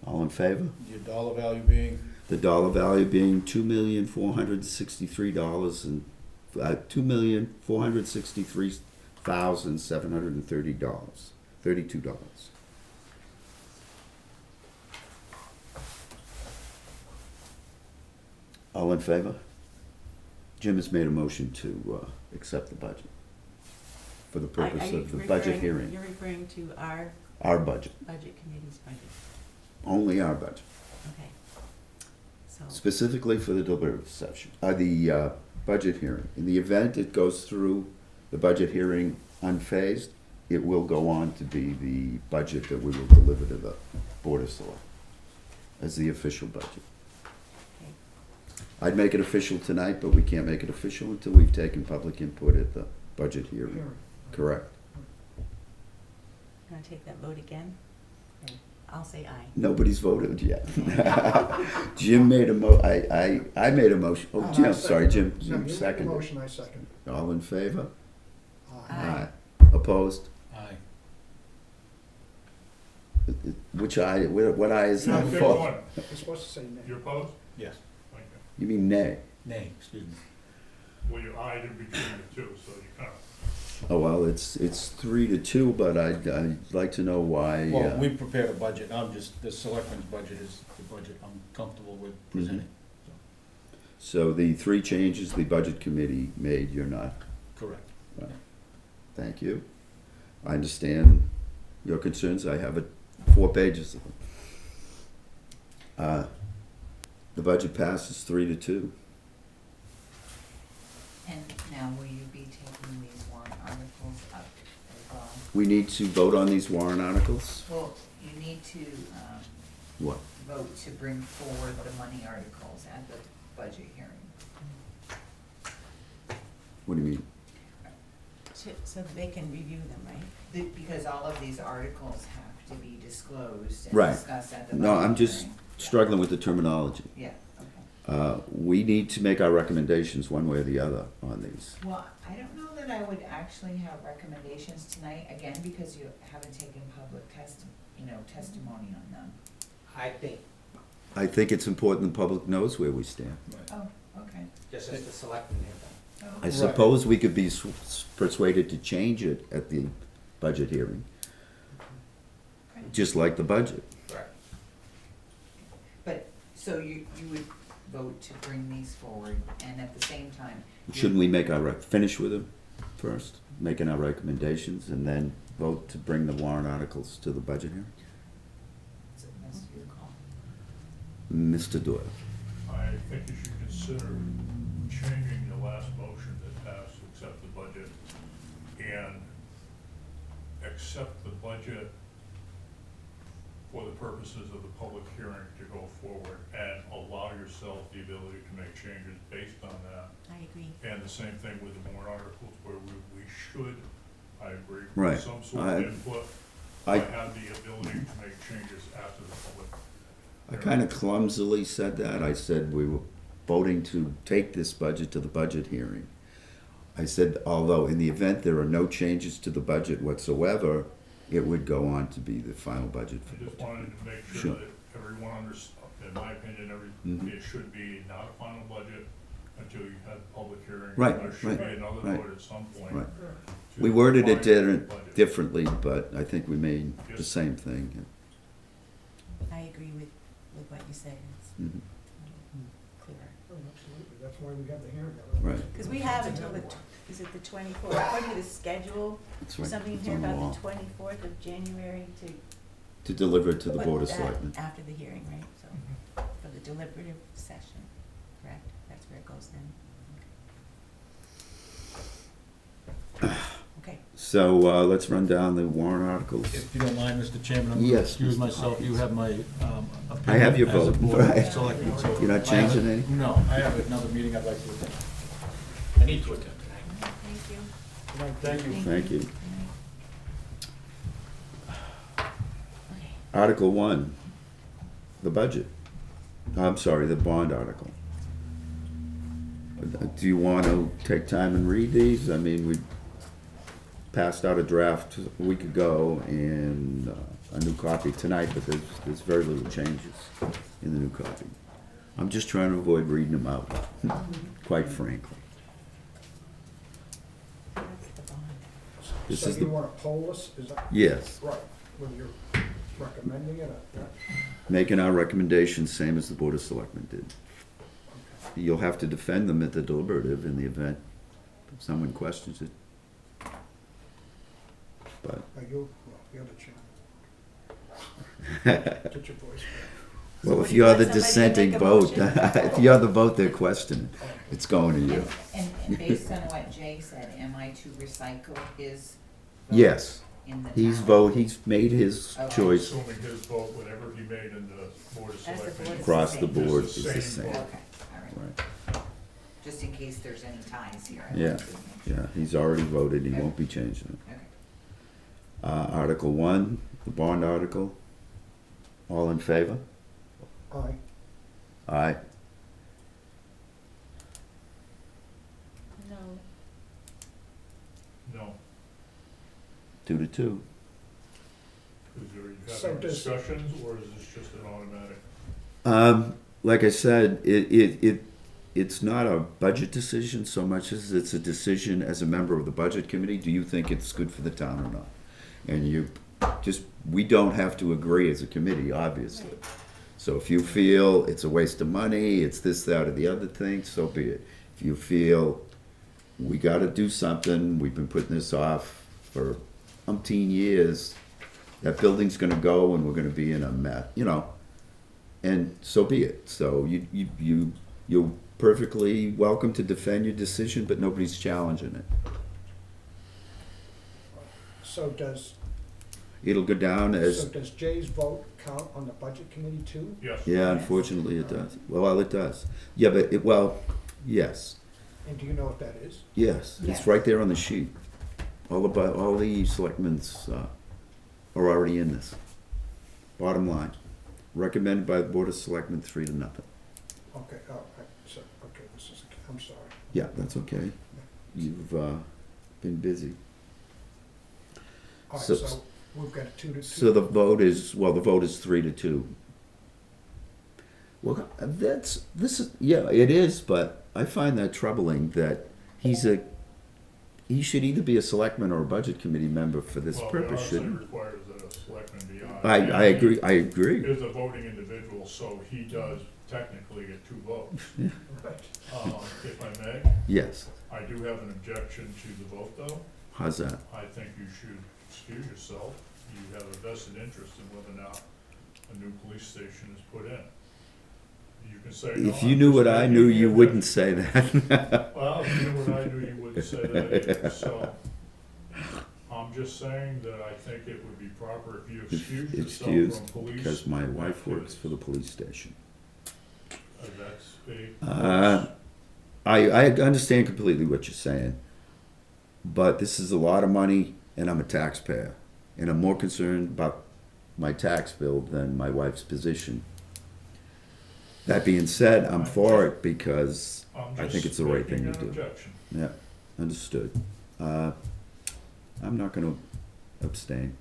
All in favor? Your dollar value being, The dollar value being $2,463 and $2,463,500 $32. All in favor? Jim has made a motion to accept the budget for the Are purpose you of the budget referring- hearing. You're referring to our Our budget, budget committee's budget, only our budget, okay. So, specifically for the deliberative session, budget hearing. In the event it goes through the budget hearing unfazed, it will go on to be the budget that we will deliver to the Board of Select as the official budget. okay. I'd make it official tonight, but we can't make it official until we've taken public input at the budget hearing. Hearing. Correct? Gonna take that vote again? I'll say aye. Nobody's voted yet. Jim made I made a motion. Oh, I Jim, second. sorry, Jim, No, you you made the seconded. motion, I second. All in favor? Aye. Opposed? Aye. Which eye, what eye is Yeah, that pick for? one. You're supposed to say nay. You're opposed? Yes. Okay. You mean nay? Nay, excuse me. Well, you eyed in between the two, so you kind of, Oh, well, it's 3-2, but I'd like to know why. Well, we prepared a budget, the selectmen's budget is the budget I'm comfortable with presenting. So the three changes the budget committee made, you're not. Correct. Thank you. I understand your concerns. I have 4 pages of them. The budget passes 3-2. And now will you be taking these warrant articles up as well? We need to vote on these warrant articles? Well, you need to, What? vote to bring forward the money articles at the budget hearing. What do you mean? So that they can review them, right? Because all of these articles have to be disclosed and Right. discussed at the budget No, hearing. I'm just struggling with the terminology. Yeah, okay. We need to make our recommendations one way or the other on these. Well, I don't know that I would actually have recommendations tonight, again, because you haven't taken public testimony on them. I think, I think it's important the public knows where we stand. Right. Oh, okay. just as the selectmen have done. I Oh, suppose we could be persuaded to change it at the budget hearing, okay. just like the budget. Correct. But, so you would vote to bring these forward, and at the same time. Shouldn't we make finish with them first, making our recommendations, and then vote to bring the warrant articles to the budget hearing? That's your call. Mr. Doyle? I think you should consider changing the last motion that passed to accept the budget and accept the budget for the purposes of the public hearing to go forward and allow yourself the ability to make changes based on that. I agree. And the same thing with the warrant articles where we should, I agree, Right. with some sort I- of input, I- but have the ability to make changes after the public. I kind of clumsily said that. I said we were voting to take this budget to the budget hearing. I said, although in the event there are no changes to the budget whatsoever, it would go on to be the final budget for I the just budget. wanted to make Sure. sure that everyone in my opinion, Mhm. it should be not a final budget until you have the public hearing. Right, There should be right, another right. vote at some point. Right. to We worded it define the budget. differently, but I think we made the Yes. same thing. I agree with what you said, it's Mhm. clearer. Oh, absolutely, that's why we have the hearing. Right. Because we have until is it the 24th, according to the schedule, That's there's right. something It's here on the about wall. the 24th of January to To deliver it to the put Board of that Selectmen. after the hearing, right? So, for the deliberative session, correct? That's where it goes then? Okay. So, let's run down the warrant articles. If you don't mind, Mr. Chairman, I'm going to Yes, excuse Mr. myself. You have my opinion. I have your as a vote, board of right. selectmen, so You're not I have- changing any? No, I have another meeting I'd like to attend. I need to attend. Thank you. Thank you. Thank you. Okay. Article 1, the budget. I'm sorry, the bond article. Do you want to take time and read these? I mean, we passed out a draft a week ago and a new copy tonight, but there's very little changes in the new copy. I'm just trying to avoid reading them out, quite frankly. That's the bond. This So is you the, wanna poll us, is that yes, right, when you're recommending it, yeah? making our recommendations, same as the Board of Selectmen did. Okay. You'll have to defend them at the deliberative in the event someone questions it. But, Well, you're the chairman. Get your voice well, would if you you're like the somebody to dissenting make a vote, motion? if you're the vote they're questioning, back. it's going to you. And based on what Jay said, am I to recycle his vote Yes, in the he's made his Okay. choice Assuming his vote, whatever he made in the Board of As the board Selectmen. is across the same. board It's is the the same same. Okay, vote. all right. Right. Just in case there's any ties here. I'd Yeah, like to make sure. yeah, he's already voted, he won't be changing it. Okay. Article 1, the bond article. All in favor? Aye. Aye. No. No, 2 to 2. is there, you So having does- discussions, or is this just an automatic? Like I said, it's not a budget decision so much as it's a decision as a member of the budget committee. Do you think it's good for the town or not? And we don't have to agree as a committee, obviously. So if you feel it's a waste of money, it's this, that, or the other thing, so be it. If you feel we gotta do something, we've been putting this off for umpteen years, that building's gonna go and we're gonna be in a mess, and so be it. So you're perfectly welcome to defend your decision, but nobody's challenging it. So does It'll go down as, Jay's vote count on the budget committee too? Yes. yeah, unfortunately it does. Well, it does. Yeah, but yes, And do you know what that is? yes, it's Yes. right there on the sheet. All the selectmen's, are already in this. Bottom line, recommended by the Board of Selectmen, 3 to 0. Okay, oh, right, so, okay, I'm sorry. Yeah, that's okay. You've, been busy. All right, So- so we've got a 2 to 2. So the vote is 3 to 2. Well, yeah, it is, but I find that troubling that he should either be a selectman or a budget committee member for this Well, it purpose, obviously shouldn't requires that a selectman be on. I agree, I agree. He is a voting individual, so he does technically get 2 votes. Right. If I may, Yes, I do have an objection to the vote, though. how's that? I think you should excuse yourself. You have a vested interest in whether or not a new police station is put in. You can say, no, If you I'm knew just what I making knew, the you wouldn't say that. Well, if you knew what I knew, you wouldn't say that either, so. I'm just saying that I think it would be proper if you excuse yourself Excused, from police. because my wife works activities. for the police station. That's I understand completely what you're saying, but this is a lot of money, and I'm a taxpayer, and I'm more concerned about my tax bill than my wife's position. That being said, I'm for it because I think it's the right thing to making an do. objection. Yeah, understood. I'm not gonna abstain.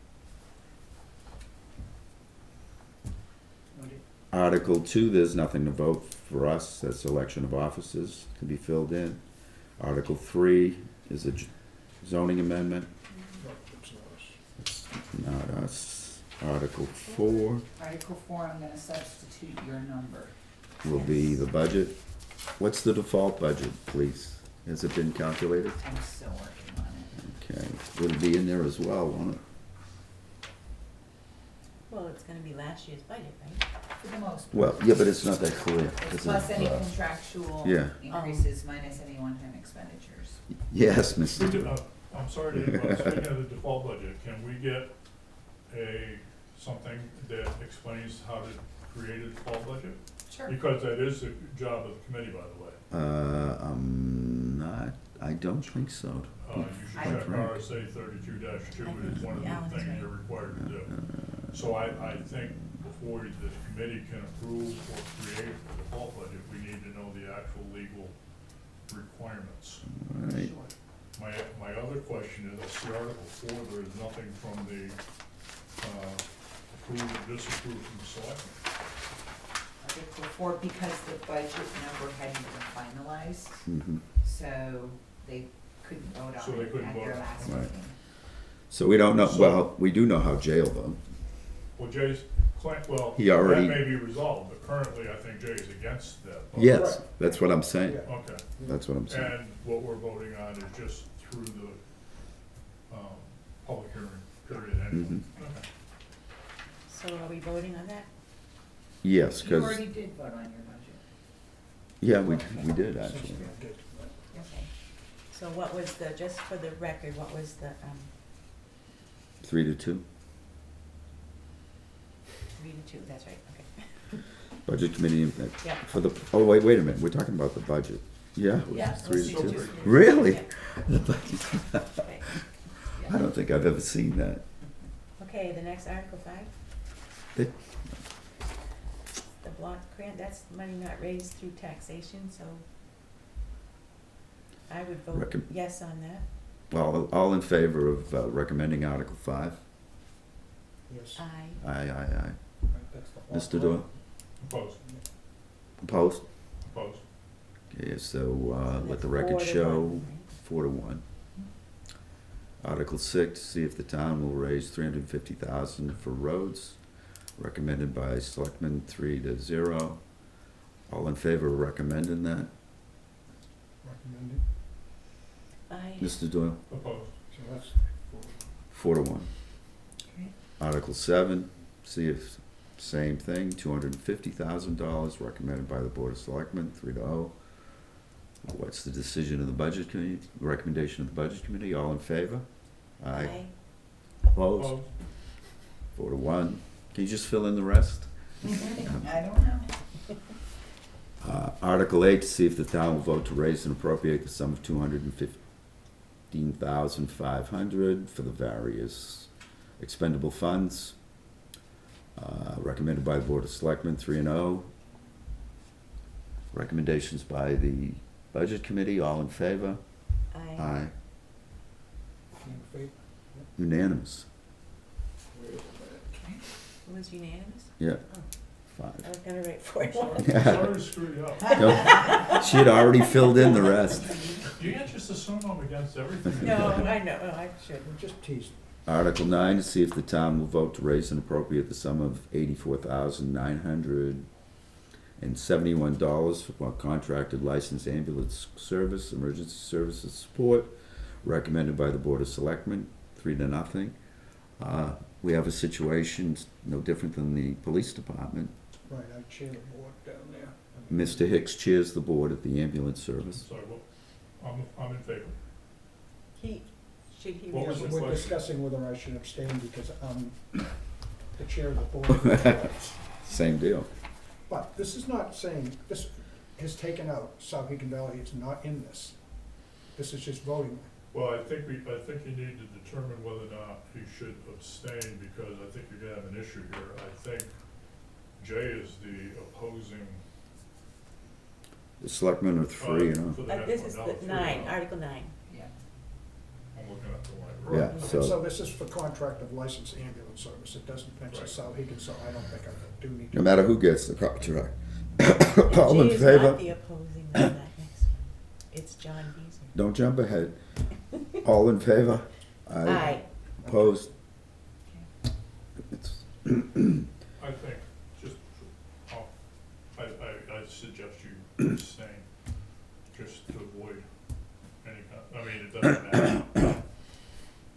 Article 2, there's nothing to vote for us, that's election of officers to be filled in. Article 3 is a zoning amendment, No, it's not us. it's not us. Article 4 Article 4, I'm gonna substitute your number. will be the budget. What's the default budget, please? Has it been calculated? I'm still working on it. Okay, it'll be in there as well, won't it? Well, it's gonna be last year's budget, right? For the most part. Well, yeah, but it's not that clear. It's is it? plus any contractual Yeah. increases minus any one-time expenditures. Yes, We Mr. do- I'm sorry to interrupt, speaking of the default budget, can we get something that explains how to create a default budget? Sure. Because that is the job of the committee, by the way. I don't think so. You should I- check RSA 32-2, it is one of Alan's the things right. you're required to do. So I think before the committee can approve or create a default budget, we need to know the actual legal requirements. Right. My other question is, I see Article 4, there is nothing from the approve or disapprove from the selectmen. Article 4, because the budget number hadn't been finalized, Mhm. so they couldn't vote So on they it couldn't at vote their on it. last Right. meeting. So we don't know, So- well, we do know how Jay will vote. Well, Jay's, well, He already- that may be resolved, but currently I think Jay's against that. vote. Yes, Right. that's what I'm saying. Yeah. Okay, That's what I'm saying. and what we're voting on is just through the, public hearing period anyway. Mhm. Okay. So are we voting on that? Yes, You because, already did vote on your budget. yeah, we did Since actually. we did, Okay. So what was the, just for the record, what was the, 3-2. 3-2, that's right, okay. Budget committee, Yeah. for the, oh, wait a minute, we're talking about the budget. Yeah, it Yeah, was it three was to 3 two. to 2. Really? Yeah. Okay. I don't think I've ever seen that. Okay, the next Article 5? It- The block grant, that's money not raised through taxation, so I would vote Recom- yes on that. Well, all in favor of recommending Article 5? yes. Aye. Aye, aye, Right, that's the block Mr. Doyle? Opposed, Opposed? opposed. Okay, so let That's the record 4 to show 1, right? 4-1. Article 6, see if the town will raise $350,000 for roads, recommended by Selectmen 3-0. All in favor of recommending that? Recommended, Aye. Mr. Doyle? Opposed, so that's 4-1. Okay. Article 7, see if, same thing, $250,000, recommended by the Board of Selectmen, 3-0. What's the decision of the Budget Committee, recommendation of the Budget Committee, all in favor? Aye. Opposed? opposed, 4-1. Can you just fill in the rest? I don't know. Article 8, to see if the town will vote to raise and appropriate the sum of $215,500 for the various expendable funds. Recommended by the Board of Selectmen, 3-0. Recommendations by the Budget Committee, all in favor? Aye. Aye. in favor. Unanimous. Wait a minute. It was unanimous? Yeah. I 5. was gonna write 4-1. sorry to screw you up. She had already filled in the rest. You can't just assume I'm against everything. No, I know, no, I shouldn't. We're just teasing. Article 9, to see if the town will vote to raise and appropriate the sum of $84,971 for contracted licensed ambulance service, emergency services support, recommended by the Board of Selectmen, 3-0. We have a situation no different than the police department. Right, I chair the board down there. Mr. Hicks chairs the board at the ambulance service. Sorry, well, I'm in favor. Should he What was read the We're question? discussing whether I should abstain because I'm the chair of the board. Same deal. But this is not saying, this has taken out Souhegan Valley, it's not in this. This is just voting. Well, I think you need to determine whether or not he should abstain, because I think you're gonna have an issue here. I think Jay is the opposing. The selectmen are 3-0. for the next This one. is No, the 9, 3-0. Article 9. Yeah. I'm looking at the library. Yeah, And so- so this is for contract of licensed ambulance service. It doesn't mention Right. Souhegan, so I don't think I do need to. No matter who gets the contract. And All in Jay is favor? not the opposing on that next one. It's John Beazer. Don't jump ahead. All in favor? Aye. Opposed? Okay. It's- I think, just, I suggest you abstain, just to avoid any I mean, it doesn't matter,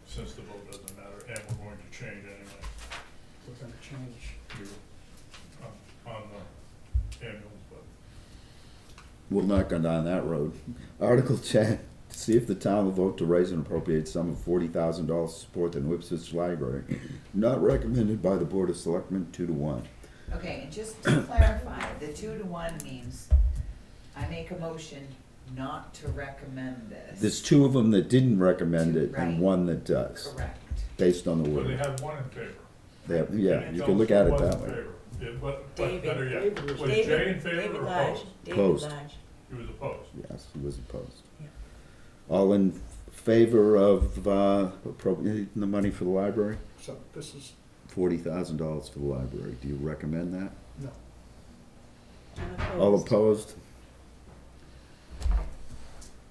since the vote doesn't matter, and we're going to change anyway, We're gonna change. on the ambulance, but We'll not go down that road. Article 10, to see if the town will vote to raise and appropriate sum of $40,000 to support the Ipswich Library, not recommended by the Board of Selectmen, 2-1. Okay, and just to clarify, the 2-1 means I make a motion not to recommend this. There's 2 of them that didn't recommend it Right. and 1 that does, Correct. based on the but they word. had one in favor. Yeah, And you tell can us look who at it was that in way. favor. Yeah, but David. better yet, David was- was Jay in favor David or Lodge. opposed? David Opposed. Lodge. He was opposed. Yes, he was opposed. Yeah. All in favor of appropriating the money for the library? So this is, $40,000 for the library. Do you recommend that? no. I'm All opposed. opposed?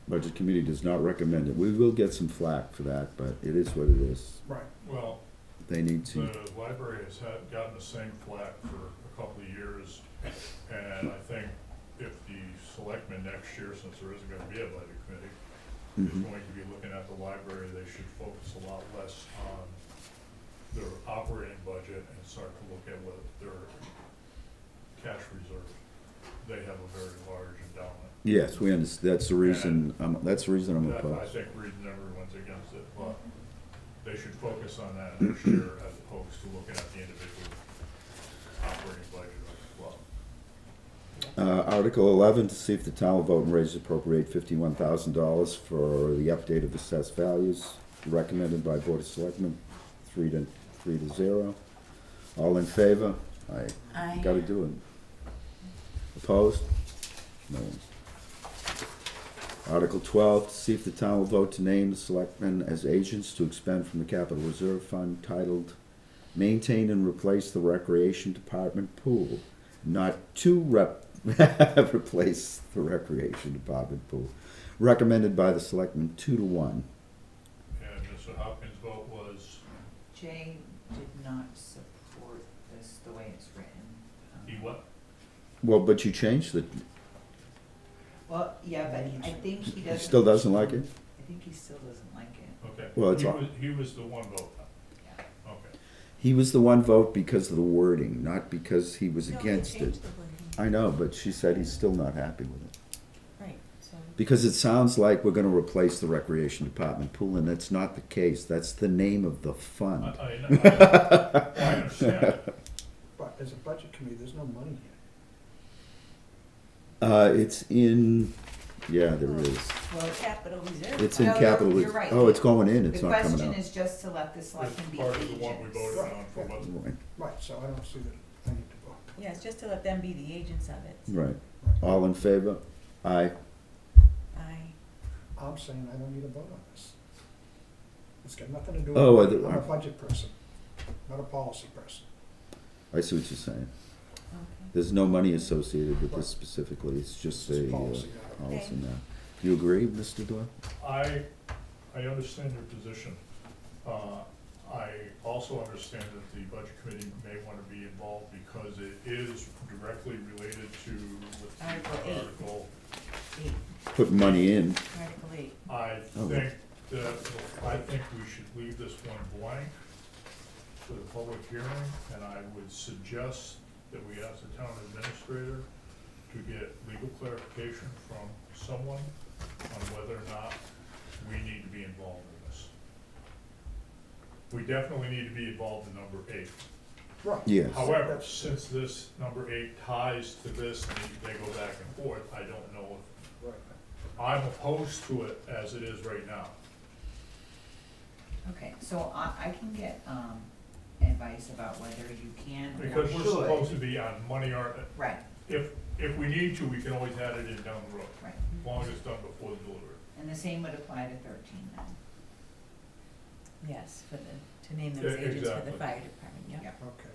Budget committee does not recommend it. We will get some flack for that, but it is what it is. Right. Well, They need to, the library has gotten the same flack for a couple of years, and I think if the selectmen next year, since there isn't gonna be a budget committee, is Mhm. going to be looking at the library, they should focus a lot less on their operating budget and start to look at what their cash reserve. They have a very large endowment. yes, we understand, that's the reason, I'm That, opposed. I think, reason everyone's against it, but they should focus on that next year as opposed to looking at the individual operating budget as well. Article 11, to see if the town will vote and raise appropriate $51,000 for the update of assessed values, recommended by Board of Selectmen, 3-0. All in favor? Aye. Gotta do it. Opposed? No one. Article 12, to see if the town will vote to name the selectmen as agents to expend from the capital reserve fund titled Maintain and Replace the Recreation Department Pool, not to replace the Recreation Department Pool, recommended by the selectmen 2-1. And Mr. Hopkins' vote was, Jay did not support this the way it's written. he what? Well, but you changed it. Well, yeah, but I think he He doesn't. still doesn't like it? I think he still doesn't like it. Okay. Well, it's He all- was, he was the one vote, Yeah. okay. He was the one vote because of the wording, not because he was No, against they it. changed the wording. I know, but she said he's still not happy with it. Right, so, Because it sounds like we're gonna replace the recreation department pool, and that's not the case. That's the name of the fund. I understand. But as a budget committee, there's no money here. It's in, yeah, there is. well, capital reserve. It's in No, capital. you're right. Oh, it's going in, it's The not coming question out. is just to let the selectmen be It's part of the one we agents. voted on for what, Right, Right, so I don't see that I need to vote. Yeah, it's just to let them be the agents of it. right. All in favor? Aye. Aye. I'm saying I don't need a vote on this. It's got nothing to do Oh, with, I'm a budget person, not a policy person. I see what you're saying. Okay. There's no money associated with this specifically, it's just It's a policy now. policy Okay. now. Do you agree, Mr. Doyle? I understand your position. I also understand that the budget committee may want to be involved because it is directly related to Article 8. article. 8, Put money in. Article 8. I Oh. think that, I think we should leave this one blank for the public hearing, and I would suggest that we ask the town administrator to get legal clarification from someone on whether or not we need to be involved in this. We definitely need to be involved in number 8. Right. Yes. However, That's- since this number 8 ties to this and they go back and forth, I don't know Right. if, I'm opposed to it as it is right now. Okay, so I can get, advice about whether you can or Because we're supposed to should. be on money art, Right, if we need to, we can always add it in down the road, right. as long as it's done before the delivery. And the same would apply to 13 then. Yes, for the, to name them Yeah, as agents for the exactly. fire department, yeah. Yep. Okay.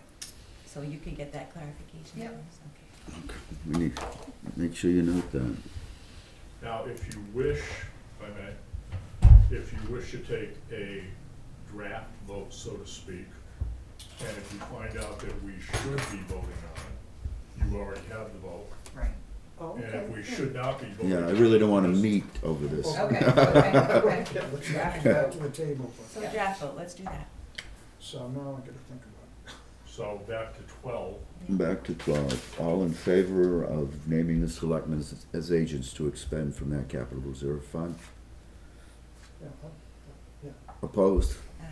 So you could get that clarification for Yep. us, okay. We need, make sure you note that. Now, if you wish, if I may, if you wish to take a draft vote, so to speak, and if you find out that we should be voting on it, you already have the vote. Right. Oh, And okay. if we should not be voting. Yeah, I really don't wanna on it, meet over this. Okay, okay, okay. Yeah, let's Draft get back vote. to the table. So Yeah. draft vote, let's do that. So now I gotta think about So back to 12. Back to 12. All in favor of naming the selectmen as agents to expend from that capital reserve fund? it. Yeah, Opposed? Aye.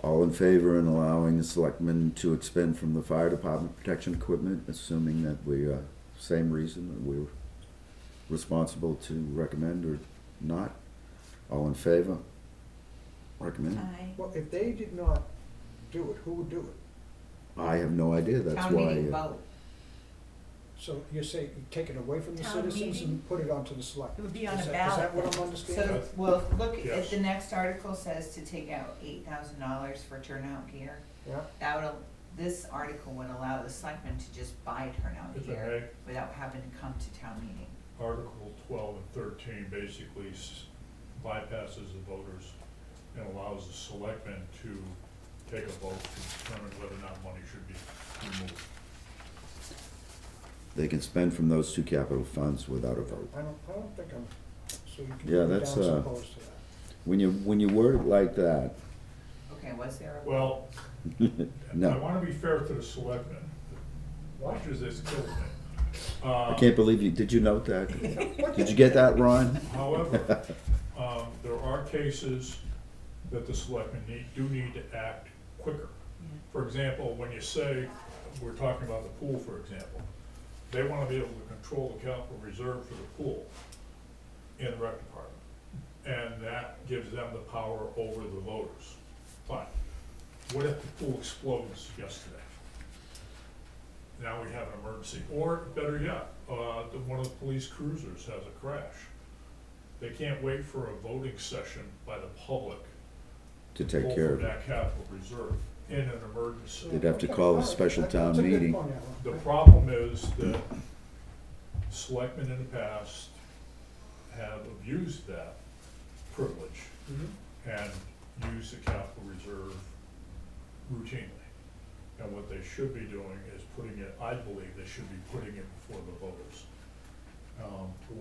All in favor in allowing the selectmen to expend from the fire department protection equipment, assuming that we, same reason, that we're responsible to recommend or not? All in favor? Recommend? Aye. well, if they did not do it, who would do it? I have no idea, that's Town why. meeting vote. So you say you take it away from the Town citizens meeting? and put it onto the select? It would be on Is a that- Is that ballot what I'm then. understanding? So, well, look, Yes. at the next article says to take out $8,000 for turnout gear. Yeah, this article would allow the selectmen to just buy turnout If I gear without having to come to town meeting. Article 12 and 13 basically bypasses the voters and allows the selectmen to take a vote to determine whether or not money should be removed. They can spend from those two capital funds without a vote. I don't think I'm, so you can Yeah, put that's, down opposed to that. When you word it like that, Okay, was there a? Well, no. I want to be fair to the selectmen, What? much as this kills me. I can't believe you, did you note that? Did you get that, Ron? However, there are cases that the selectmen do need to act quicker. For example, when you say, we're talking about the pool, for example, they want to be able to control the capital reserve for the pool in the rec department. And that gives them the power over the voters. Fine. What if the pool explodes yesterday? Now we have an emergency. Or better yet, one of the police cruisers has a crash. They can't wait for a voting session by the public To take pull care from of it. that capital reserve in an emergency. They'd have to Okay, call a all right, special that's town a good meeting. point, The Alan. problem is that selectmen in the past have abused that privilege Mhm. and used the capital reserve routinely. And what they should be doing is putting it, I believe they should be putting it before the voters.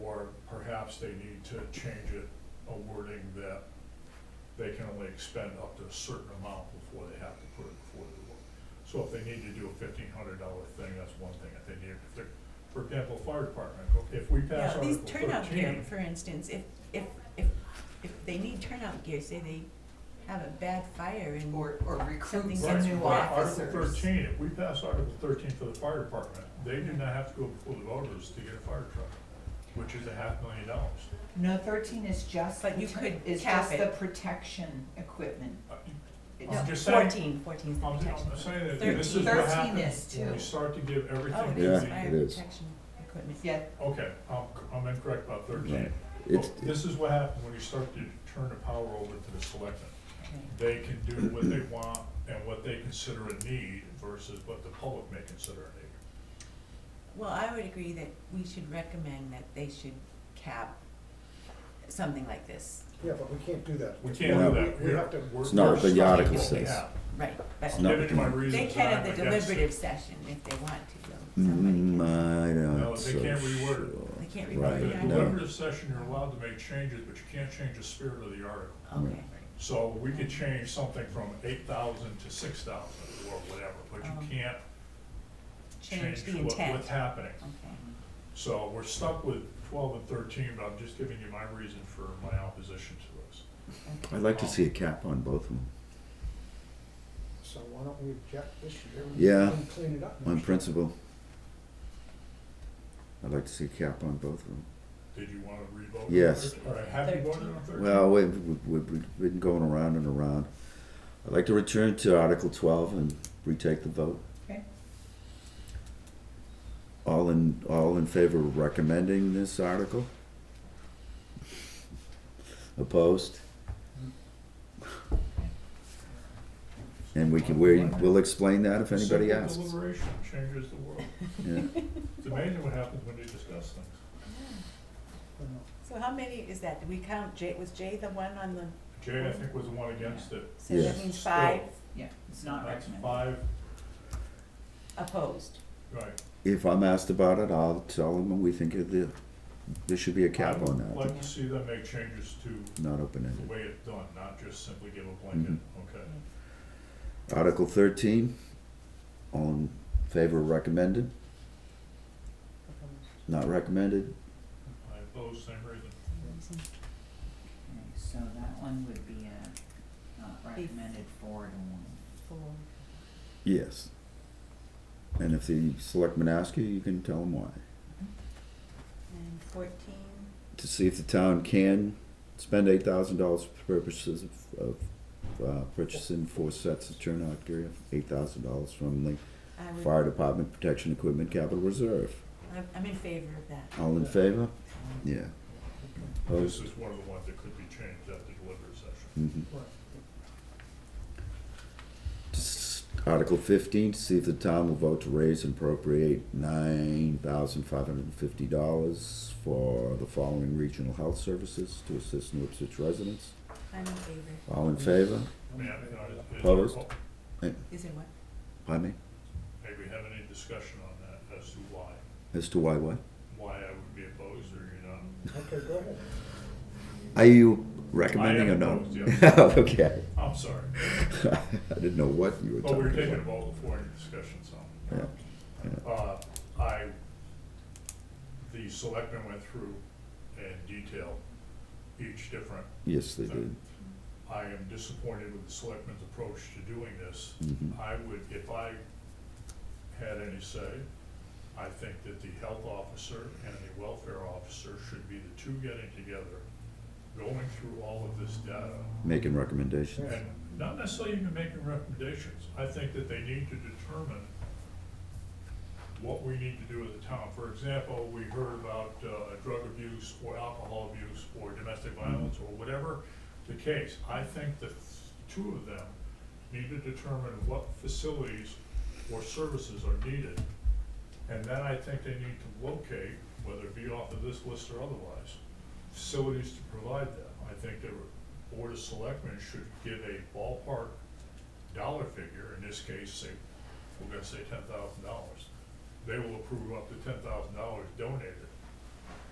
Or perhaps they need to change it, a wording that they can only expend up to a certain amount before they have to put it before the vote. So if they need to do a $1,500 thing, that's one thing. If they need, if they're, for example, fire department, if we pass Yeah, these Article turnout gear, 13, for instance, if they need turnout gear, say they have a bad fire and. Or recruit Something some gets new wrecked. officers. Article 13, if we pass Article 13 for the fire department, they do not have to go before the voters to get a fire truck, which is $500,000. No, 13 is just, But you could is cap just the it. protection equipment. No, I'm just saying, 14 is the protection. I'm saying that 13. this is what 13 happens is when we too. start to give Oh, everything it to Yeah, is the, fire it is. protection equipment. Yeah, okay, I'm incorrect about 13. Right. Well, It's, this is what happens when you start to turn the power over to the selectmen. okay. They can do what they want and what they consider a need versus what the public may consider a need. Well, I would agree that we should recommend that they should cap something like this. Yeah, but we can't do that. We can't No. do that. We have to. It's not what the We're article stuck with what we says. have. Right, but I'm not giving you my what reasons. they can at the I'm against it. deliberative session if they want to, though. Somebody can. I No, don't they so can't reword it. sure. They can't At reword the it. Right, no. deliberative session, you're allowed to make changes, but you can't change the spirit of the article. Okay, So we could change something from 8,000 to 6,000 or whatever, but you Oh. can't change the change intent. what's happening. Okay. So we're stuck with 12 and 13, but I'm just giving you my reason for my opposition to this. Okay. I'd like to see a cap on both of them, So why don't we object this year Yeah. and clean it up next on year? principle. I'd like to see a cap on both of them. Did you want to revote? on Yes. 13? All right, have you voted on 13? Well, we've been going around and around. I'd like to return to Article 12 and retake the vote. Okay. All in favor of recommending this article? Opposed? And we'll explain that if anybody Simple asks. deliberation changes the world. Yeah. It's amazing what happens when you discuss things. You know, So how many is that? Did we count Jay, was Jay the one on the, Jay, I think, was the one against it. so that Yeah. means Still. 5 Yeah, it's not That's recommended. 5, opposed? right. If I'm asked about it, I'll tell them we think there should be a cap on I'd like that, to see them make changes to not the open-ended. way it's done, not just simply give a blanket, okay? Article 13, all in favor of recommended? Not recommended? I oppose, same reason. Okay, so that one would be not recommended 4 to 1. 4. Yes. And if the selectmen ask you, you can tell them why. And 14, To see if the town can spend $8,000 for purposes of purchasing 4 sets of turnout gear, $8,000 from the I would, Fire Department Protection Equipment Capital Reserve. I'm in favor of that. All in favor? Yeah. This Opposed? is one of the ones that could be changed at the deliberative session. Mhm. right. Article 15, to see if the town will vote to raise and appropriate $9,550 for the following regional health services to assist New Ipswich residents. I'm in favor. All in favor? Yeah, Opposed? Is it what? Pardon me? Maybe have any discussion on that as to why, As to why what? why I would be opposed, or you're not? Okay, go ahead. Are you recommending I or am not? opposed, yeah. Okay. I'm sorry. I didn't know what you were But we talking were taking a about. vote before any discussion, so. Yeah, yeah. The selectmen went through in detail each different. Yes, they did. I am disappointed with the selectmen's approach to doing this. Mhm. I would, if I had any say, I think that the health officer and the welfare officer should be the two getting together, going through all of this data, Making recommendations. and not necessarily even making recommendations. I think that they need to determine what we need to do as a town. For example, we heard about drug abuse or alcohol abuse or domestic violence or whatever the case. I think the two of them need to determine what facilities or services are needed. And then I think they need to locate, whether it be off of this list or otherwise, facilities to provide them. I think the Board of Selectmen should give a ballpark dollar figure, in this case, say, we're gonna say $10,000. They will approve up to $10,000 donated.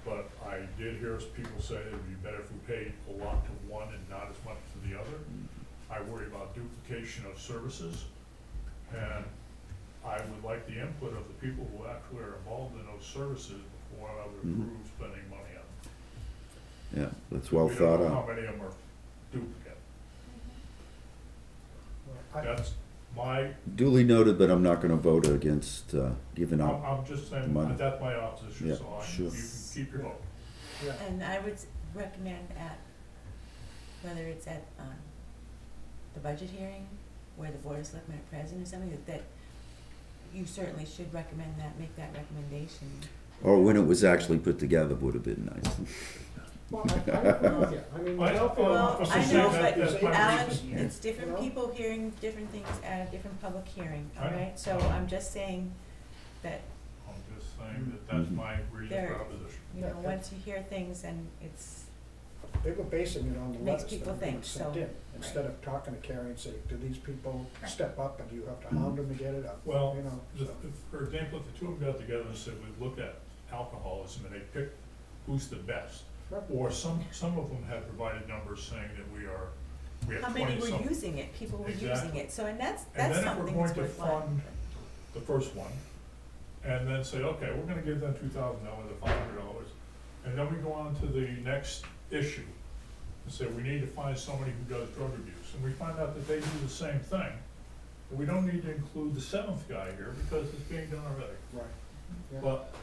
But I did hear people say it would be better if we paid a lot to one and not as much to the other. I worry about duplication of services, and I would like the input of the people who actually are involved in those services before I would Mhm. approve spending money on them. Yeah, that's well We thought don't know out. how many of them are duplicate. Well, I- That's my, Duly noted, but I'm not gonna vote against giving I'm, out. I'm just saying, Money. that's my opposition, Yeah, so sure. you can keep your vote. Yeah, And I would recommend at, whether it's at, the budget hearing, where the Board of Selectmen are present or something, that you certainly should recommend that, make that recommendation. Or when it was actually put together would have been nice. well, I agree with you. I mean, the I- welfare well, officer I know, says but there's eight Alan, reasons here. it's different You know? people hearing different things at a different public hearing, all I know. right? So I'm just saying that, I'm just saying that that's Mhm. my reason There- for opposition. you know, Yeah, once you hear things and it's, They were basing it on the Makes letters people that were being think, sent so- in, instead of talking to Carrie and say, do these people Right. step up and do you have to hound them to get it up? Well, You know, so. for example, if the two of them got together and said, we looked at alcoholism and they picked who's the best. Right. Or some of them have provided numbers saying that we have how 20 many were some. using it, people were using Exactly. it, so, and that's And then if we're something going that's to worthwhile. fund the first one, and then say, okay, we're gonna give them $2,000 or $500, and then we go on to the next issue, and say, we need to find somebody who does drug abuse, and we find out that they do the same thing. But we don't need to include the seventh guy here, because it's being done already. Right. Yeah. But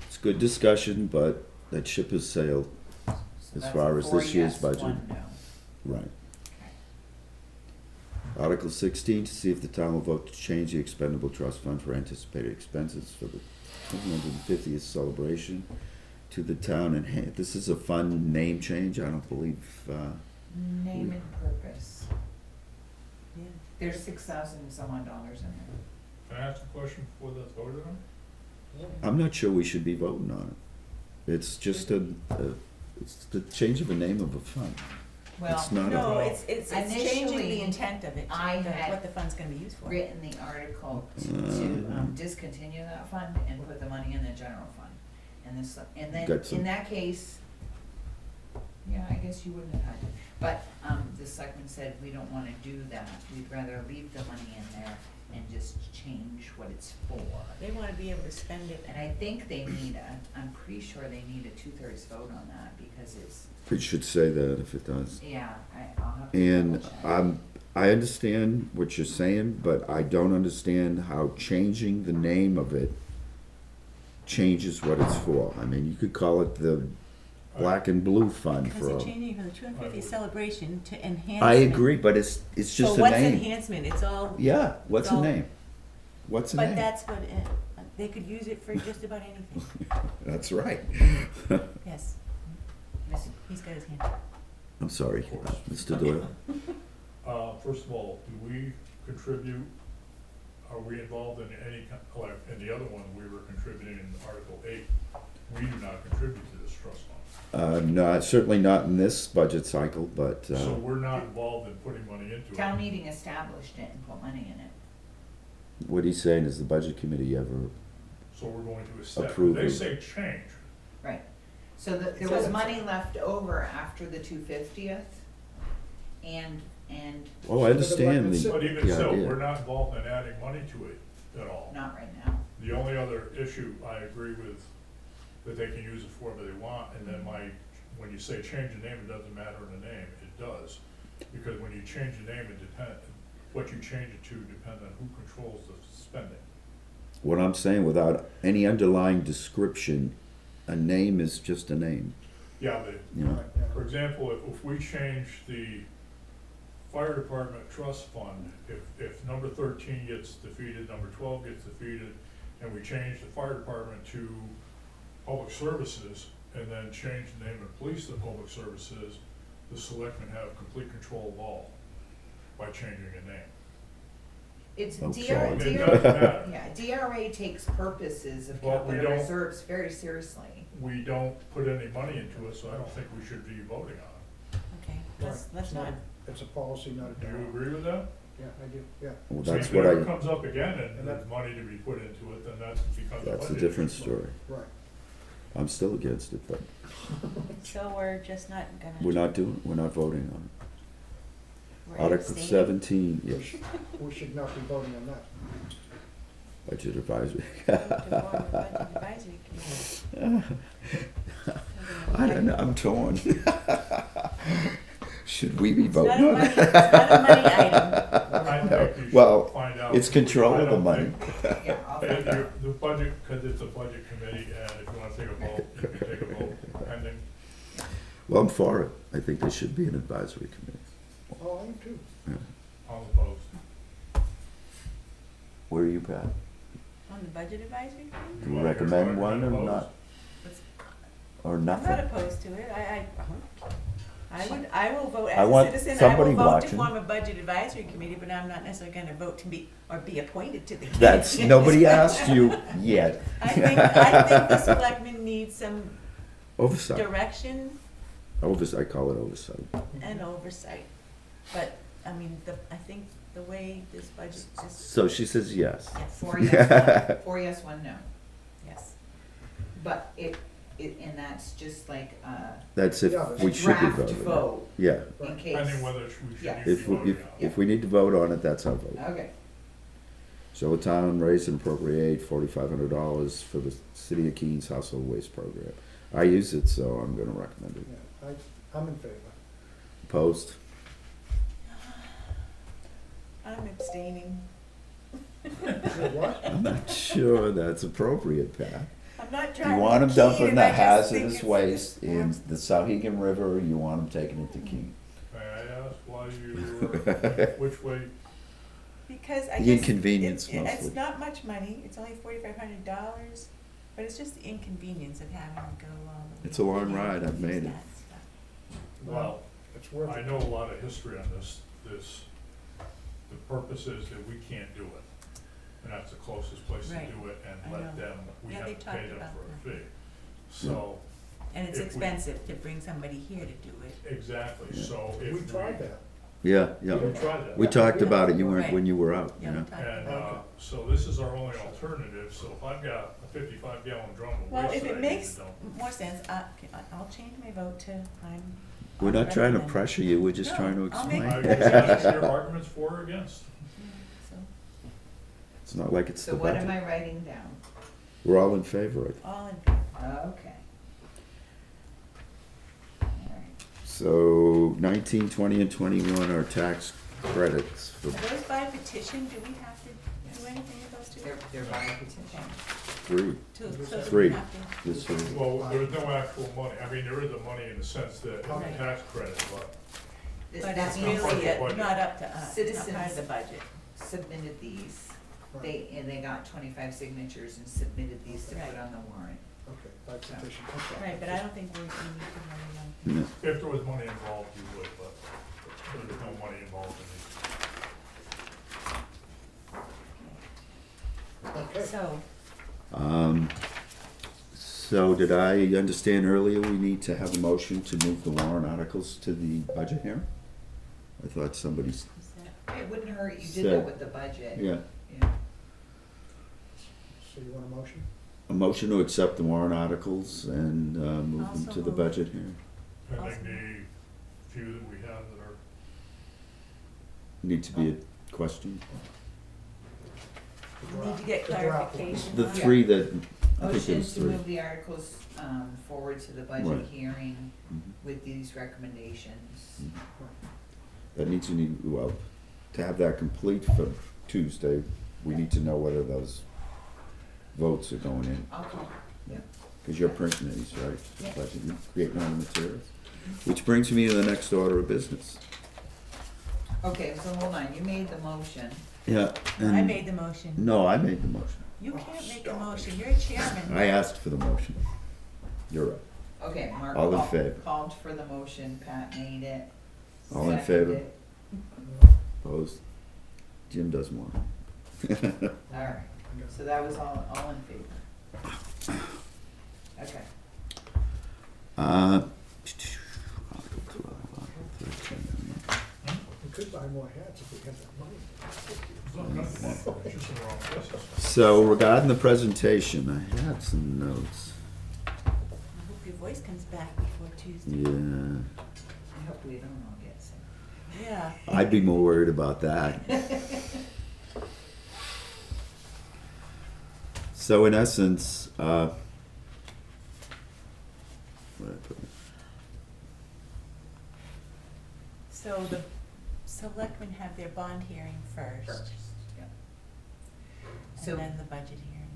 It's good discussion, but that ship has sailed. So As that's far a as four this year's yes, budget. one no. Right. Okay. Article 16, to see if the town will vote to change the expendable trust fund for anticipated expenses for the 250th celebration to the town and this is a fund name change, I don't believe, Name and purpose. Yeah. There's 6,000 and some odd dollars in there. can I ask a question before that's voted on? I'm not sure we should be voting on it. It's just it's the change of the name of a fund. Well, It's not No, a, it's changing the Initially, intent of it, I had what the fund's gonna be used for. written the article to discontinue that fund and put the money in the general fund. And this, and then, Got some- in that case, yeah, I guess you wouldn't have had to. But, the selectman said, we don't wanna do that, we'd rather leave the money in there and just change what it's for. They wanna be able to spend it. And I think they need I'm pretty sure they need a 2/3 vote on that, because it's, it should say that if it does. yeah, I'll have to And double check. I understand what you're saying, but I don't understand how changing the name of it changes what it's for. I mean, you could call it the Black and Blue Fund Because for they're a. changing from the 250th celebration to enhancement. I agree, but it's just So a what's name. enhancement, it's all. Yeah, what's a So- name? What's a But name? that's what, they could use it for just about anything, That's right. yes. Miss- He's got his hand up. I'm sorry, Mr. Doyle. First of all, contribute? Are we involved in any, like, in the other one, we were contributing in Article 8. We do not contribute to this trust fund. No, certainly not in this budget cycle, but, So we're not involved in putting money into it. Town meeting established it and put money in it. what he's saying is the budget committee ever, So we're going to establish, Approve they it. say change. Right. So there So was it's- money left over after the 250th and oh, I understand the, But even the so, idea. we're not involved in adding money to it at all. not right now. The only other issue I agree with, that they can use it for whatever they want, and then when you say change the name, it doesn't matter in the name, it does. Because when you change the name, what you change it to depends on who controls the spending. What I'm saying, without any underlying description, a name is just a name, Yeah, but, you know? Right, yeah. for example, if we change the fire department trust fund, if number 13 gets defeated, number 12 gets defeated, and we change the fire department to public services, and then change the name of police to public services, the selectmen have complete control of all by changing a name. It's Oh, DR, sorry. It doesn't matter. yeah, DRA takes purposes of But we capital don't- reserves very seriously. We don't put any money into it, so I don't think we should be voting on Okay, Right. let's It's not, It's a policy, not a it. Do you dollar. agree with that? Yeah, I do, yeah. Well, See, that's if what it ever I, comes up again and And there's that- money to be put into it, then that becomes a that's a budget different issue. story. Right. I'm still against it, but so we're just not gonna. we're not voting on we're it. Article abstaining? 17, yes, We should not be voting on that. budget advisory. Vote to form a budget advisory committee. I don't know, I'm torn. Should we be It's not voting a on money, it? it's not a money item. I think you should Well, find out. it's control I of the don't money. think- Yeah, I'll find out. The budget, because it's a budget committee, and if you want to take a vote, you can take a vote pending. Well, I'm for it. I think there should be an advisory committee. Oh, I am too. All opposed. Where are you, Pat? On the budget advisory committee? Do you recommend one or Opposed? not? Or I'm not nothing? opposed to it, I will vote I as a want citizen, I somebody will vote to watching. form a budget advisory committee, but I'm not necessarily gonna vote to be, or be appointed to the committee. That's, nobody asked you yet. I think the selectmen need some Oversight. direction I call it oversight. and oversight. But, I mean, I think the way this budget is, So she says yes. yes, 4 yes, 1, 4 yes, 1 no. yes. But and that's just like That's if Yeah, we a should be draft voting. vote Yeah, in case. Pending whether we should Yeah. be if, we- voting on it. if we need to vote on it, that's our vote. Okay, Shall the town raise and appropriate $4,500 for the City of Keens Household Waste Program? I use it, so I'm gonna recommend it. Yeah, I'm in favor. Opposed? I'm abstaining. You know what? I'm not sure that's appropriate, Pat. I'm not You trying to want them be dumping keen, the I just think hazardous it's waste in just- the Sauhegan River, or you want them taking it to Keene? May I ask why you which way? Because I The guess inconvenience it's mostly. not much money, it's only $4,500, but it's just the inconvenience of having to go all the way. It's a long to ride, I've made it. that stuff. Well, It's worth I it. know a lot of history on this, the purpose is that we can't do it. And that's the closest place to Right. do it, I and let know. them, we Yeah, have they to pay talked them about for a that. fee. So, And it's If we- expensive to bring somebody here to do it. exactly, Yeah. so if We tried that. Yeah, We yeah. tried that. We talked Yeah. about it, you weren't, Right. when you were out, Yeah, you we know? talked And, about Okay. so this is our only alternative, so if I've got a 55-gallon drum of Well, waste if that I it need makes to dump. more sense, I'll change my vote to, We're not trying to recommend. pressure you, we're just No, trying to I'll make- explain. I guess your arguments for or against. So, It's not like it's so the what am budget. I writing down? We're all in favor of it. all in favor. Okay. Alright, So 19, 20, and 21 are tax credits for Are those by petition, do we have to do anything with those two? they're by petition. three. So Three. we have to, This three. Well, there's no actual money, I mean, there is a money in the sense that it's a Right. tax credit, but but That it's means really budget. not up to us, it's not part of Citizens. the budget. submitted these, Right. they got 25 signatures and submitted these to put Right. on the warrant. Okay, by petition, okay. Right, but I don't think we need to vote on. No. if there was money involved, you would, but there's no money involved in these. Okay. So, Did I understand earlier we need to have a motion to move the warrant articles to the budget hearing? I thought somebody, is that, It wouldn't hurt, you did Said- that with the budget. yeah, Yeah. So you want a motion? a motion to accept the warrant articles and move them Also to the move. budget hearing. Pending Awesome. the few that we have that are, Need to be a question? we need to get The draft one. clarification The on three that, I think Motion there's to three. move the articles, forward to the budget Right. hearing Mhm. with these recommendations. That needs to need, well, to have that complete for Tuesday, we need to know whether those votes are going in. Okay. Because you're printing these, right? Yeah. Budget, you create all the materials. Which brings me to the next order of business. Okay, so hold on, you made the motion. Yeah. I made the motion. No, I made the motion. You can't make a motion, you're a chairman. I asked for the motion. You're right. Okay, Mark All in favor? called for the motion, Pat made it. All in seconded favor? it. Opposed? Jim doesn't want it. All right, so that was all in favor. Okay. Article 12, Article 13. We could buy more hats if we had that money. it's not gonna, it's just in the wrong places. So regarding the presentation, I had some notes. I hope your voice comes back before Tuesday. Yeah, I hope we don't all get sick. Yeah. I'd be more worried about that. So in essence, where'd I put it? So the selectmen have their bond hearing first, Yeah. So- and then the budget hearing.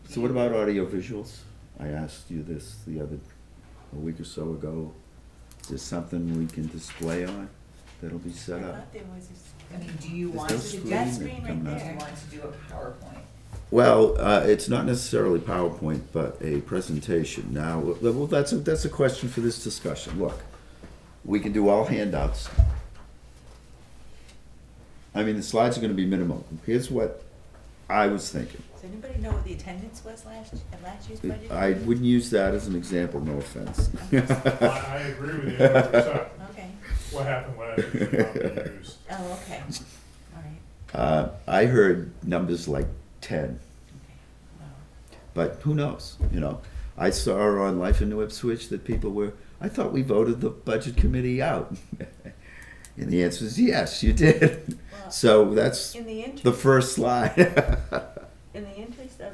So what about audio visuals? I asked you this a week or so ago. Is there something we can display on that'll be I set up? thought there was I mean, do you There's want no to, screen that that screen right come out. do you there. want to do a PowerPoint? Well, it's not necessarily PowerPoint, but a presentation. Now, well, that's a question for this discussion. Look, we can do all handouts. I mean, the slides are gonna be minimal. Here's what I was thinking. Does anybody know what the attendance was at last year's budget? I wouldn't use that as an example, no offense. I agree with you 100%. Okay, What happened last year should not be used. oh, okay, all right, I heard numbers like 10, okay, wow. but who knows, you know? I saw on Life in New Ipswich that people were, I thought we voted the budget committee out. And the answer is yes, you did. Well, So that's in the the interest, first slide. in the interest of